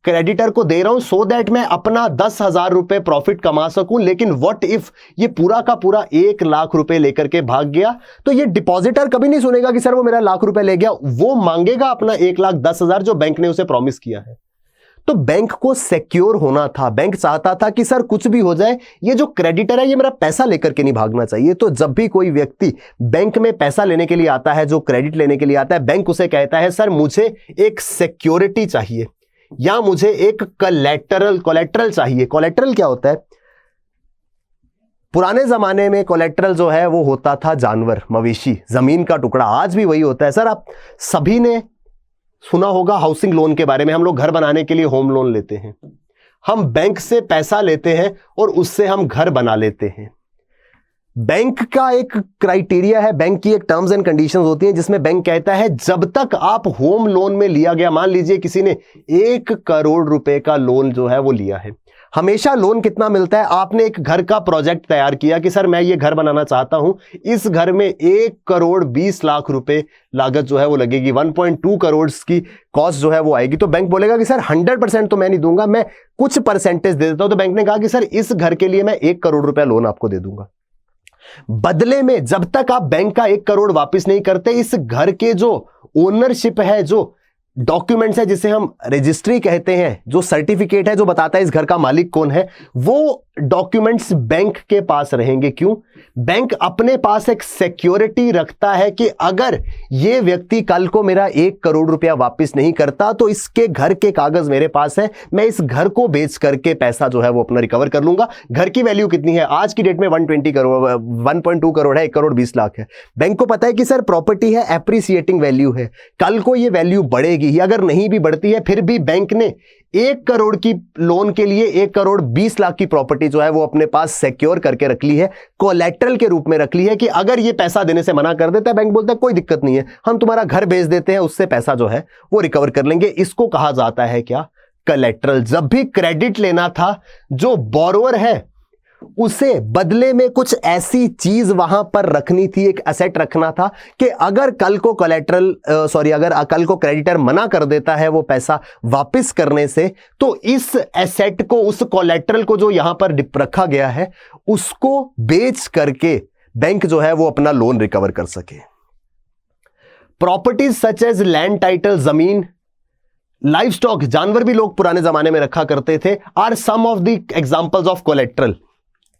क्रेडिटर को दे रहा हूं सो दैट मैं अपना 10,000 रुपए प्रॉफिट कमा सकूं। लेकिन व्हाट इफ ये पूरा का पूरा 1 लाख रुपए लेकर के भाग गया, तो ये डिपॉजिटर कभी नहीं सुनेगा कि सर वो मेरा लाख रुपए ले गया। वो मांगेगा अपना 1,10,000 जो बैंक ने उसे प्रॉमिस किया है। तो बैंक को सिक्योर होना था। बैंक चाहता था कि सर कुछ भी हो जाए, ये जो क्रेडिटर है ये मेरा पैसा लेकर के नहीं भागना चाहिए। तो जब भी कोई व्यक्ति बैंक में पैसा लेने के लिए आता है, जो क्रेडिट लेने के लिए आता है, बैंक उसे कहता है सर मुझे एक सिक्योरिटी चाहिए या मुझे एक कोलेटरल चाहिए। कोलेटरल क्या होता है? पुराने जमाने में कोलेटरल जो है वो होता था जानवर, मवेशी, जमीन का टुकड़ा। आज भी वही होता है सर। आप सभी ने सुना होगा हाउसिंग लोन के बारे में। हम लोग घर बनाने के लिए होम लोन लेते हैं, हम बैंक से पैसा लेते हैं और उससे हम घर बना लेते हैं। बैंक का एक क्राइटेरिया है, बैंक की एक टर्म्स एंड कंडीशंस होती हैं जिसमें बैंक कहता है जब तक आप होम लोन में लिया गया, मान लीजिए किसी ने 1 करोड़ रुपए का लोन जो है वो लिया है, हमेशा लोन कितना मिलता है? आपने एक घर का प्रोजेक्ट तैयार किया कि सर मैं ये घर बनाना चाहता हूं, इस घर में 1 करोड़ 20 लाख रुपए लागत जो है वो लगेगी, 1.2 करोड़ की कॉस्ट जो है वो आएगी। तो बैंक बोलेगा कि सर 100% तो मैं नहीं दूंगा, मैं कुछ परसेंटेज दे देता हूं। तो बैंक ने कहा कि सर इस घर के लिए मैं 1 करोड़ रुपया लोन आपको दे दूंगा। बदले में जब तक आप बैंक का 1 करोड़ वापस नहीं करते, इस घर के जो ओनरशिप है, जो डॉक्यूमेंट्स है, जिसे हम रजिस्ट्री कहते हैं, जो सर्टिफिकेट है जो बताता है इस घर का मालिक कौन है, वो डॉक्यूमेंट्स बैंक के पास रहेंगे। क्यों? बैंक अपने पास एक सिक्योरिटी रखता है कि अगर ये व्यक्ति कल को मेरा 1 करोड़ रुपया वापस नहीं करता तो इसके घर के कागज मेरे पास है, मैं इस घर को बेच करके पैसा जो है वो अपना रिकवर कर लूंगा। घर की वैल्यू कितनी है? आज की डेट में 120 करोड़, 1.2 करोड़ है, 1 करोड़ 20 लाख है। बैंक को पता है कि सर प्रॉपर्टी है, एप्रिसिएटिंग वैल्यू है, कल को ये वैल्यू बढ़ेगी ही, अगर नहीं भी बढ़ती है फिर भी बैंक ने 1 करोड़ की लोन के लिए 1 करोड़ 20 लाख की प्रॉपर्टी प्रॉपर्टी जो है वो अपने पास सिक्योर करके रख ली है, कोलैटरल के रूप में रख ली है कि अगर ये पैसा देने से मना कर देता है, बैंक बोलता है कोई दिक्कत नहीं है, हम तुम्हारा घर बेच देते हैं, उससे पैसा जो है वो रिकवर कर लेंगे। इसको कहा जाता है क्या? कोलैटरल। जब भी क्रेडिट लेना था, जो बोरोवर है उसे बदले में कुछ ऐसी चीज वहां पर रखनी थी, एक एसेट रखना था कि अगर कल को अगर कल को क्रेडिटर मना कर देता है वो पैसा वापस करने से, तो इस एसेट को, उस कोलैटरल को जो यहां पर रखा गया है, उसको बेच करके बैंक जो है वो अपना लोन रिकवर कर सके। Properties such as land title, जमीन, लाइव स्टॉक, जानवर भी लोग पुराने जमाने में रखा करते थे, are some of the examples of collateral.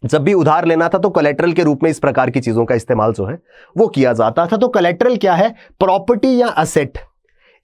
जब भी उधार लेना था तो कोलैटरल के रूप में इस प्रकार की चीजों का इस्तेमाल जो है वो किया जाता था। तो कोलैटरल क्या है? प्रॉपर्टी या एसेट।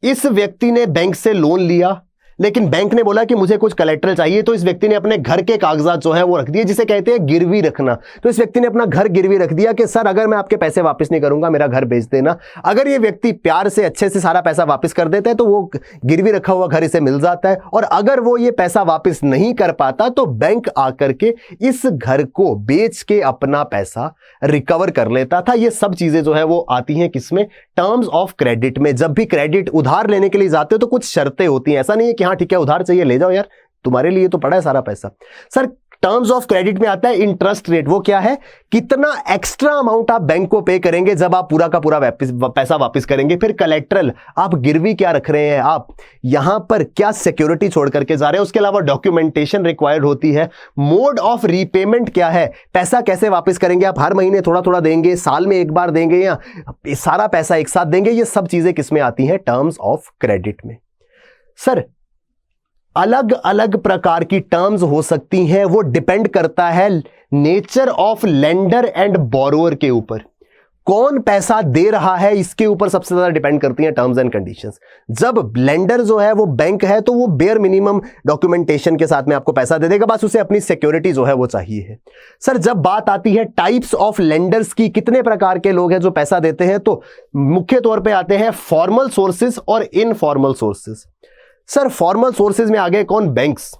इस व्यक्ति ने बैंक से लोन लिया, लेकिन बैंक ने बोला कि मुझे कुछ कोलैटरल चाहिए, तो इस व्यक्ति ने अपने घर के कागजात जो है वो रख दिए, जिसे कहते हैं गिरवी रखना। तो इस व्यक्ति ने अपना घर गिरवी रख दिया कि सर अगर मैं आपके पैसे वापस नहीं करूंगा, मेरा घर बेच देना। अगर ये व्यक्ति प्यार से अच्छे से सारा पैसा वापस कर देता है तो वो गिरवी रखा हुआ घर इसे मिल जाता है, और अगर वो ये पैसा वापस नहीं कर पाता तो बैंक आकर के इस घर को बेच के अपना पैसा रिकवर कर लेता था। ये सब चीजें जो है वो आती हैं किसमें? टर्म्स ऑफ क्रेडिट में। जब भी क्रेडिट उधार लेने के लिए जाते हो तो कुछ शर्तें होती हैं, ऐसा नहीं है कि हाँ ठीक है उधार चाहिए ले जाओ यार, तुम्हारे लिए तो पड़ा है सारा पैसा। सर टर्म्स ऑफ क्रेडिट में आता है इंटरेस्ट रेट। वो क्या है? कितना एक्स्ट्रा अमाउंट आप बैंक को पे करेंगे जब आप पूरा का पूरा पैसा वापस करेंगे। फिर कोलैटरल, आप गिरवी क्या रख रहे हैं, आप यहां पर क्या सिक्योरिटी छोड़ करके जा रहे हैं, उसके अलावा डॉक्यूमेंटेशन रिक्वायर्ड होती है। मोड ऑफ रीपेमेंट क्या है, पैसा कैसे वापस करेंगे, आप हर महीने थोड़ा थोड़ा देंगे, साल में एक बार देंगे, या सारा पैसा एक साथ देंगे। ये सब चीजें किसमें आती हैं? टर्म्स ऑफ क्रेडिट में। सर अलग अलग प्रकार की टर्म्स हो सकती हैं, वो डिपेंड करता है nature of lender and borrower के ऊपर। कौन पैसा दे रहा है इसके ऊपर सबसे ज्यादा डिपेंड करती हैं टर्म्स एंड कंडीशंस। जब लेंडर जो है वो बैंक है तो वो बेयर मिनिमम डॉक्यूमेंटेशन के साथ में आपको पैसा दे देगा, बस उसे अपनी सिक्योरिटी जो है वो चाहिए है। सर जब बात आती है टाइप्स ऑफ लेंडर्स की, कितने प्रकार के लोग हैं जो पैसा देते हैं, तो मुख्य तौर पर आते हैं फॉर्मल सोर्सेज और informal sources. Sir formal sources में आ गए कौन? बैंक्स।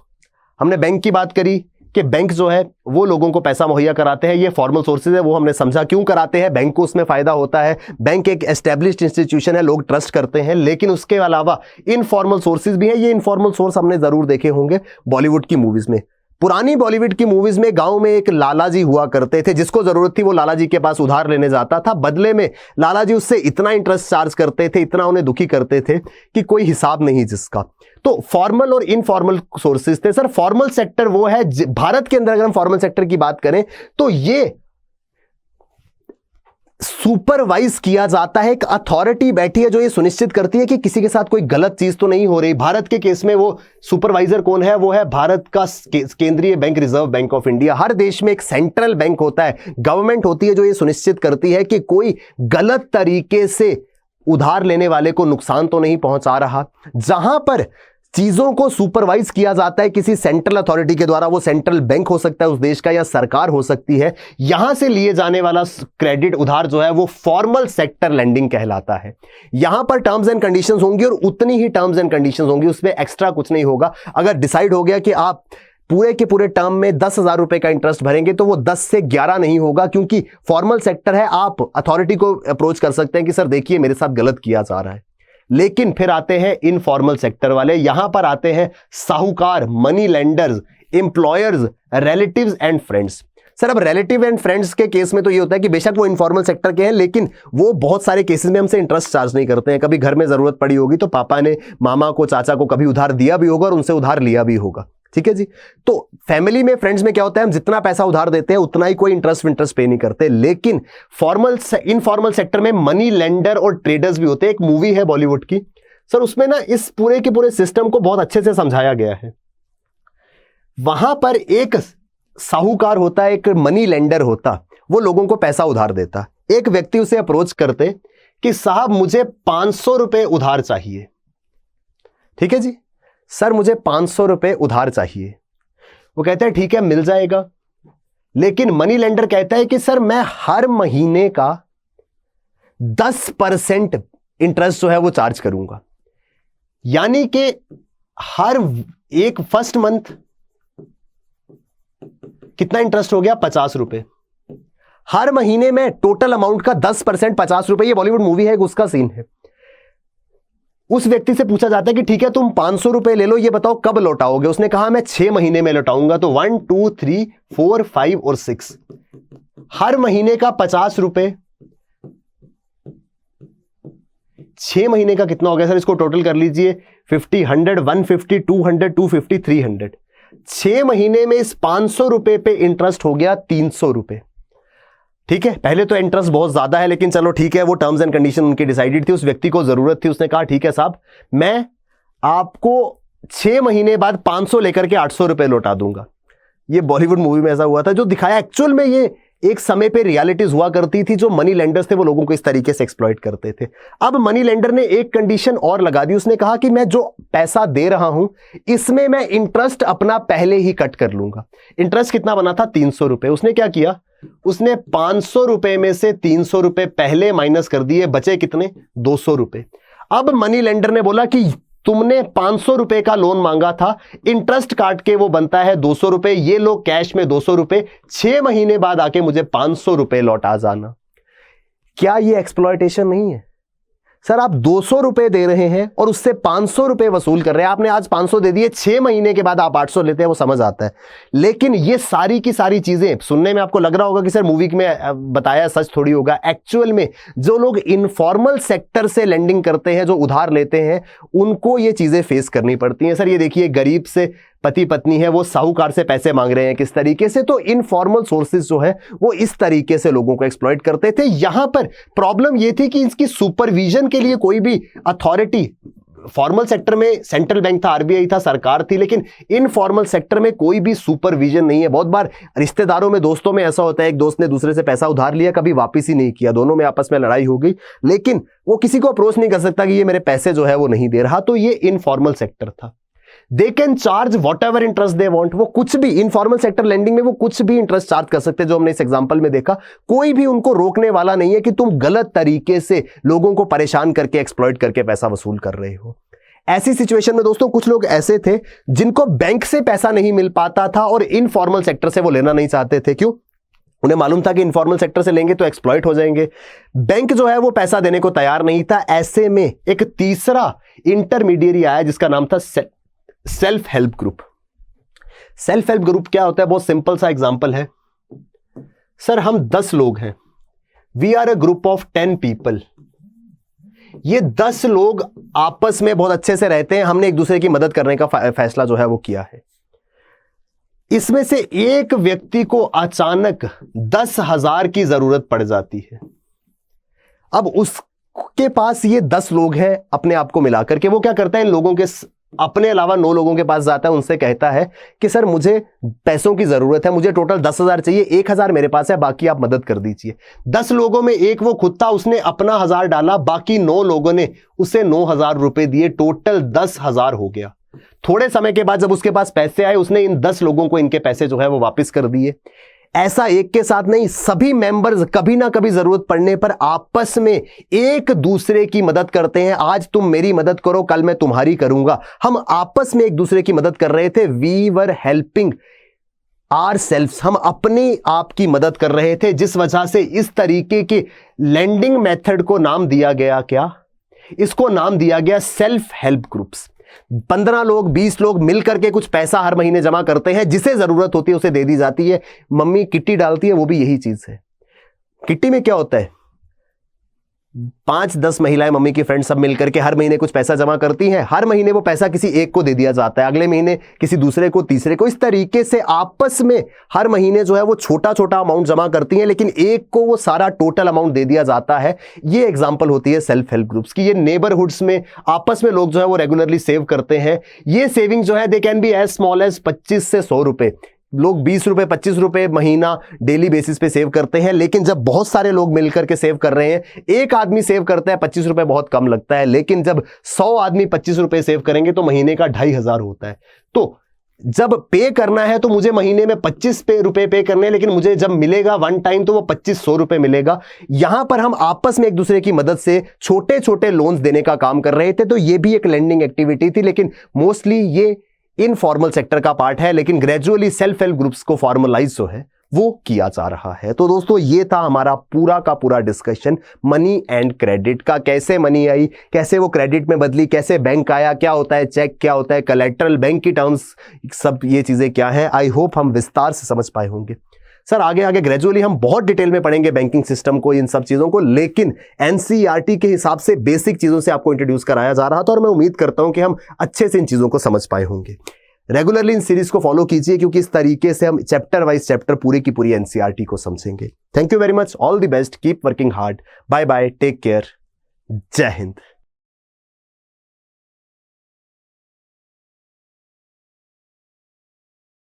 हमने बैंक की बात करी कि बैंक जो है वो लोगों को पैसा मुहैया कराते हैं, ये फॉर्मल सोर्सेज है, वो हमने समझा क्यों कराते हैं, बैंक को उसमें फायदा होता है, बैंक एक एस्टेब्लिश्ड इंस्टीट्यूशन है, लोग ट्रस्ट करते हैं। लेकिन उसके अलावा इनफॉर्मल सोर्सेज भी है। ये इनफॉर्मल सोर्स हमने जरूर देखे होंगे बॉलीवुड की मूवीज में। पुरानी बॉलीवुड की मूवीज में गांव में एक लाला जी हुआ करते थे, जिसको जरूरत थी वो लाला जी के पास उधार लेने जाता था, बदले में लाला जी उससे इतना इंटरेस्ट चार्ज करते थे, इतना उन्हें दुखी करते थे कि कोई हिसाब नहीं जिसका। तो फॉर्मल और इनफॉर्मल सोर्सेज थे। सर फॉर्मल सेक्टर वो है, भारत के अंदर अगर हम फॉर्मल सेक्टर की बात करें तो ये सुपरवाइज किया जाता है, एक अथॉरिटी बैठी है जो ये सुनिश्चित करती है कि किसी के साथ कोई गलत चीज तो नहीं हो रही। भारत के केस में वो सुपरवाइजर कौन है? वो है भारत का केंद्रीय bank, reserve bank of India. हर देश में एक सेंट्रल बैंक होता है, गवर्नमेंट होती है जो ये सुनिश्चित करती है कि कोई गलत तरीके से उधार लेने वाले को नुकसान तो नहीं पहुंचा रहा। जहां पर चीजों को सुपरवाइज किया जाता है किसी सेंट्रल अथॉरिटी के द्वारा, वो सेंट्रल बैंक हो सकता है उस देश का या सरकार हो सकती है, यहां से लिए जाने वाला क्रेडिट उधार जो है वो फॉर्मल सेक्टर लेंडिंग कहलाता है। यहां पर टर्म्स एंड कंडीशंस होंगी और उतनी ही टर्म्स एंड कंडीशंस होंगी, उसमें एक्स्ट्रा कुछ नहीं होगा। अगर डिसाइड हो गया कि आप पूरे के पूरे टर्म में 10,000 रुपए का इंटरेस्ट भरेंगे तो वो 10 से 11 नहीं होगा, क्योंकि फॉर्मल सेक्टर है, आप अथॉरिटी को अप्रोच कर सकते हैं कि सर देखिए मेरे साथ गलत किया जा रहा है। लेकिन फिर आते हैं इनफॉर्मल सेक्टर वाले, यहां पर आते हैं साहूकार, money lenders, employers, relatives and friends. Sir अब रिलेटिव एंड फ्रेंड्स के केस में तो ये होता है कि बेशक वो इनफॉर्मल सेक्टर के हैं, लेकिन वो बहुत सारे केसेस में हमसे इंटरेस्ट चार्ज नहीं करते हैं। कभी घर में जरूरत पड़ी होगी तो पापा ने मामा को, चाचा को कभी उधार दिया भी होगा और उनसे उधार लिया भी होगा। ठीक है जी। तो फैमिली में, फ्रेंड्स में क्या होता है, हम जितना पैसा उधार देते हैं उतना ही कोई इंटरेस्ट पे नहीं करते। लेकिन फॉर्मल इनफॉर्मल सेक्टर में मनी लेंडर और ट्रेडर्स भी होते हैं। एक मूवी है बॉलीवुड की सर, उसमें ना इस पूरे के पूरे सिस्टम को बहुत अच्छे से समझाया गया है। वहां पर एक साहूकार होता है, एक मनी लेंडर होता, वो लोगों को पैसा उधार देता। एक व्यक्ति उसे अप्रोच करते कि साहब मुझे 500 रुपए उधार चाहिए। ठीक है जी, सर मुझे 500 रुपए उधार चाहिए। वो कहते हैं ठीक है मिल जाएगा, लेकिन मनी लेंडर कहता है कि सर मैं हर महीने का 10% इंटरेस्ट जो है वो चार्ज करूंगा, यानी कि हर एक फर्स्ट मंथ कितना इंटरेस्ट हो गया? 50 रुपए। हर महीने में टोटल अमाउंट का 10% 50 रुपए। ये बॉलीवुड मूवी है, उसका सीन है। उस व्यक्ति से पूछा जाता है कि ठीक है तुम 500 रुपए ले लो, ये बताओ कब लौटाओगे? उसने कहा मैं 6 महीने में लौटाऊंगा। तो 1 2 3 4 5 और 6, हर महीने का 50 रुपए। 6 महीने का कितना हो गया सर? इसको टोटल कर लीजिए। 50 100 150 200 250 300। 6 महीने में इस 500 रुपए पे इंटरेस्ट हो गया 300 रुपए। ठीक है, पहले तो इंटरेस्ट बहुत ज्यादा है, लेकिन चलो ठीक है, वो टर्म्स एंड कंडीशन उनकी डिसाइडेड थी। उस व्यक्ति को जरूरत थी, उसने कहा ठीक है साहब, मैं आपको 6 महीने बाद 500 लेकर के 800 रुपए लौटा दूंगा। ये बॉलीवुड मूवी में ऐसा हुआ था, जो दिखाया एक्चुअल में ये एक समय पे रियलिटीज हुआ करती थी। जो मनी लेंडर्स थे वो लोगों को इस तरीके से एक्सप्लॉइट करते थे। अब मनी लेंडर ने एक कंडीशन और लगा दी। उसने कहा कि मैं जो पैसा दे रहा हूं इसमें मैं इंटरेस्ट अपना पहले ही कट कर लूंगा। इंटरेस्ट कितना बना था? 300 रुपए। उसने क्या किया? उसने 500 रुपए में से 300 रुपए पहले माइनस कर दिए, बचे कितने? 200 रुपए। अब मनी लेंडर ने बोला कि तुमने 500 रुपए का लोन मांगा था, इंटरेस्ट काट के वो बनता है 200 रुपए, ये लो कैश में 200 रुपए, 6 महीने बाद आके मुझे 500 रुपए लौटा जाना। क्या ये एक्सप्लॉयटेशन नहीं है? सर आप 200 रुपए दे रहे हैं और उससे 500 रुपए वसूल कर रहे हैं। आपने आज 500 दे दिए, 6 महीने के बाद आप 800 लेते हैं, वो समझ आता है। लेकिन ये सारी की सारी चीजें सुनने में आपको लग रहा होगा कि सर मूवी में बताया सच थोड़ी होगा। एक्चुअल में जो लोग इनफॉर्मल सेक्टर से लेंडिंग करते हैं, जो उधार लेते हैं, उनको ये चीजें फेस करनी पड़ती हैं। सर ये देखिए, गरीब से पति पत्नी है, वो साहूकार से पैसे मांग रहे हैं किस तरीके से। तो इनफॉर्मल सोर्सेज जो है वो इस तरीके से लोगों को एक्सप्लॉइट करते थे। यहां पर प्रॉब्लम ये थी कि इसकी सुपरविजन के लिए कोई भी अथॉरिटी, फॉर्मल सेक्टर में सेंट्रल बैंक था, आरबीआई था, सरकार थी, लेकिन इनफॉर्मल सेक्टर में कोई भी सुपरविजन नहीं है। बहुत बार रिश्तेदारों में, दोस्तों में ऐसा होता है, एक दोस्त ने दूसरे से पैसा उधार लिया, कभी वापस ही नहीं किया, दोनों में आपस में लड़ाई हो गई, लेकिन वो किसी को अप्रोच नहीं कर सकता कि ये मेरे पैसे जो है वो नहीं दे रहा। तो ये इनफॉर्मल सेक्टर था। They can charge what ever interest they want. वो कुछ भी, इनफॉर्मल सेक्टर लेंडिंग में वो कुछ भी इंटरेस्ट चार्ज कर सकते हैं, जो हमने इस एग्जांपल में देखा। कोई भी उनको रोकने वाला नहीं है कि तुम गलत तरीके से लोगों को परेशान करके, एक्सप्लॉइट करके पैसा वसूल कर रहे हो। ऐसी सिचुएशन में दोस्तों कुछ लोग ऐसे थे जिनको बैंक से पैसा नहीं मिल पाता था और इनफॉर्मल सेक्टर से वो लेना नहीं चाहते थे। क्यों? उन्हें मालूम था कि इनफॉर्मल सेक्टर से लेंगे तो एक्सप्लॉइट हो जाएंगे। बैंक जो है वो पैसा देने को तैयार नहीं था। ऐसे में एक तीसरा इंटरमीडिएरी आया जिसका नाम था self help group. Self help group क्या होता है? बहुत सिंपल सा एग्जांपल है। सर हम 10 लोग हैं, we are a group of 10 people. ये 10 लोग आपस में बहुत अच्छे से रहते हैं, हमने एक दूसरे की मदद करने का फैसला जो है वो किया है। इसमें से एक व्यक्ति को अचानक 10,000 की जरूरत पड़ जाती है। अब उसके पास ये 10 लोग हैं अपने आप को मिलाकर के। वो क्या करता है, इन लोगों के अपने अलावा 9 लोगों के पास जाता है, उनसे कहता है कि सर मुझे पैसों की जरूरत है, मुझे टोटल 10,000 चाहिए, 1,000 मेरे पास है, बाकी आप मदद कर दीजिए। 10 लोगों में एक वो खुद था, उसने अपना 1,000 डाला, बाकी 9 लोगों ने उसे 9,000 रुपए दिए, टोटल 10,000 हो गया। थोड़े समय के बाद जब उसके पास पैसे आए, उसने इन 10 लोगों को इनके पैसे जो है वो वापस कर दिए। ऐसा एक के साथ नहीं, सभी मेंबर्स कभी ना कभी जरूरत पड़ने पर आपस में एक दूसरे की मदद करते हैं। आज तुम मेरी मदद करो, कल मैं तुम्हारी करूंगा। हम आपस में एक दूसरे की मदद कर रहे थे। वी वर हेल्पिंग आवरसेल्व्स, हम अपनी आप की मदद कर रहे थे, जिस वजह से इस तरीके के लेंडिंग मेथड को नाम दिया गया क्या? इसको नाम दिया गया सेल्फ हेल्प ग्रुप्स। 15 लोग 20 लोग मिलकर के कुछ पैसा हर महीने जमा करते हैं, जिसे जरूरत होती है उसे दे दी जाती है। मम्मी किट्टी डालती है, वो भी यही चीज है। किट्टी में क्या होता है, 5-10 महिलाएं, मम्मी की फ्रेंड सब मिलकर के हर महीने कुछ पैसा जमा करती हैं। हर महीने वो पैसा किसी एक को दे दिया जाता है, अगले महीने किसी दूसरे को, तीसरे को। इस तरीके से आपस में हर महीने जो है वो छोटा छोटा अमाउंट जमा करती हैं, लेकिन एक को वो सारा टोटल अमाउंट दे दिया जाता है। ये एग्जांपल होती है सेल्फ हेल्प ग्रुप्स की। ये नेबरहुड्स में आपस में लोग जो है वो रेगुलरली सेव करते हैं। ये सेविंग जो है they can be as small as 25 से 100 रुपए। लोग 20 रुपए 25 रुपए महीना डेली बेसिस पे सेव करते हैं, लेकिन जब बहुत सारे लोग मिलकर के सेव कर रहे हैं, एक आदमी सेव करता है 25 रुपए, बहुत कम लगता है, लेकिन जब 100 आदमी 25 रुपए सेव करेंगे तो महीने का 2,500 होता है। तो जब पे करना है तो मुझे महीने में 25 रुपए पे करने हैं, लेकिन मुझे जब मिलेगा वन टाइम तो वो 2500 रुपए मिलेगा। यहां पर हम आपस में एक दूसरे की मदद से छोटे छोटे लोन्स देने का काम कर रहे थे। तो ये भी एक लेंडिंग एक्टिविटी थी, लेकिन मोस्टली ये इनफॉर्मल सेक्टर का पार्ट है, लेकिन ग्रेजुअली सेल्फ हेल्प ग्रुप्स को फॉर्मलाइज जो है वो किया जा रहा है। तो दोस्तों ये था हमारा पूरा का पूरा डिस्कशन मनी एंड क्रेडिट का, कैसे मनी आई, कैसे वो क्रेडिट में बदली, कैसे बैंक आया, क्या होता है चेक, क्या होता है कोलैटरल, बैंक की टर्म्स, सब ये चीजें क्या है। आई होप हम विस्तार से समझ पाए होंगे। सर आगे आगे ग्रेजुअली हम बहुत डिटेल में पढ़ेंगे बैंकिंग सिस्टम को, इन सब चीजों को, लेकिन एनसीईआरटी के हिसाब से बेसिक चीजों से आपको इंट्रोड्यूस कराया जा रहा था और मैं उम्मीद करता हूं कि हम अच्छे से इन चीजों को समझ पाए होंगे। रेगुलरली इन सीरीज को फॉलो कीजिए, क्योंकि इस तरीके से हम चैप्टर वाइज चैप्टर पूरी की पूरी एनसीईआरटी को समझेंगे। Thank you very much, all the best, keep working hard, bye bye, take care, Jai Hind.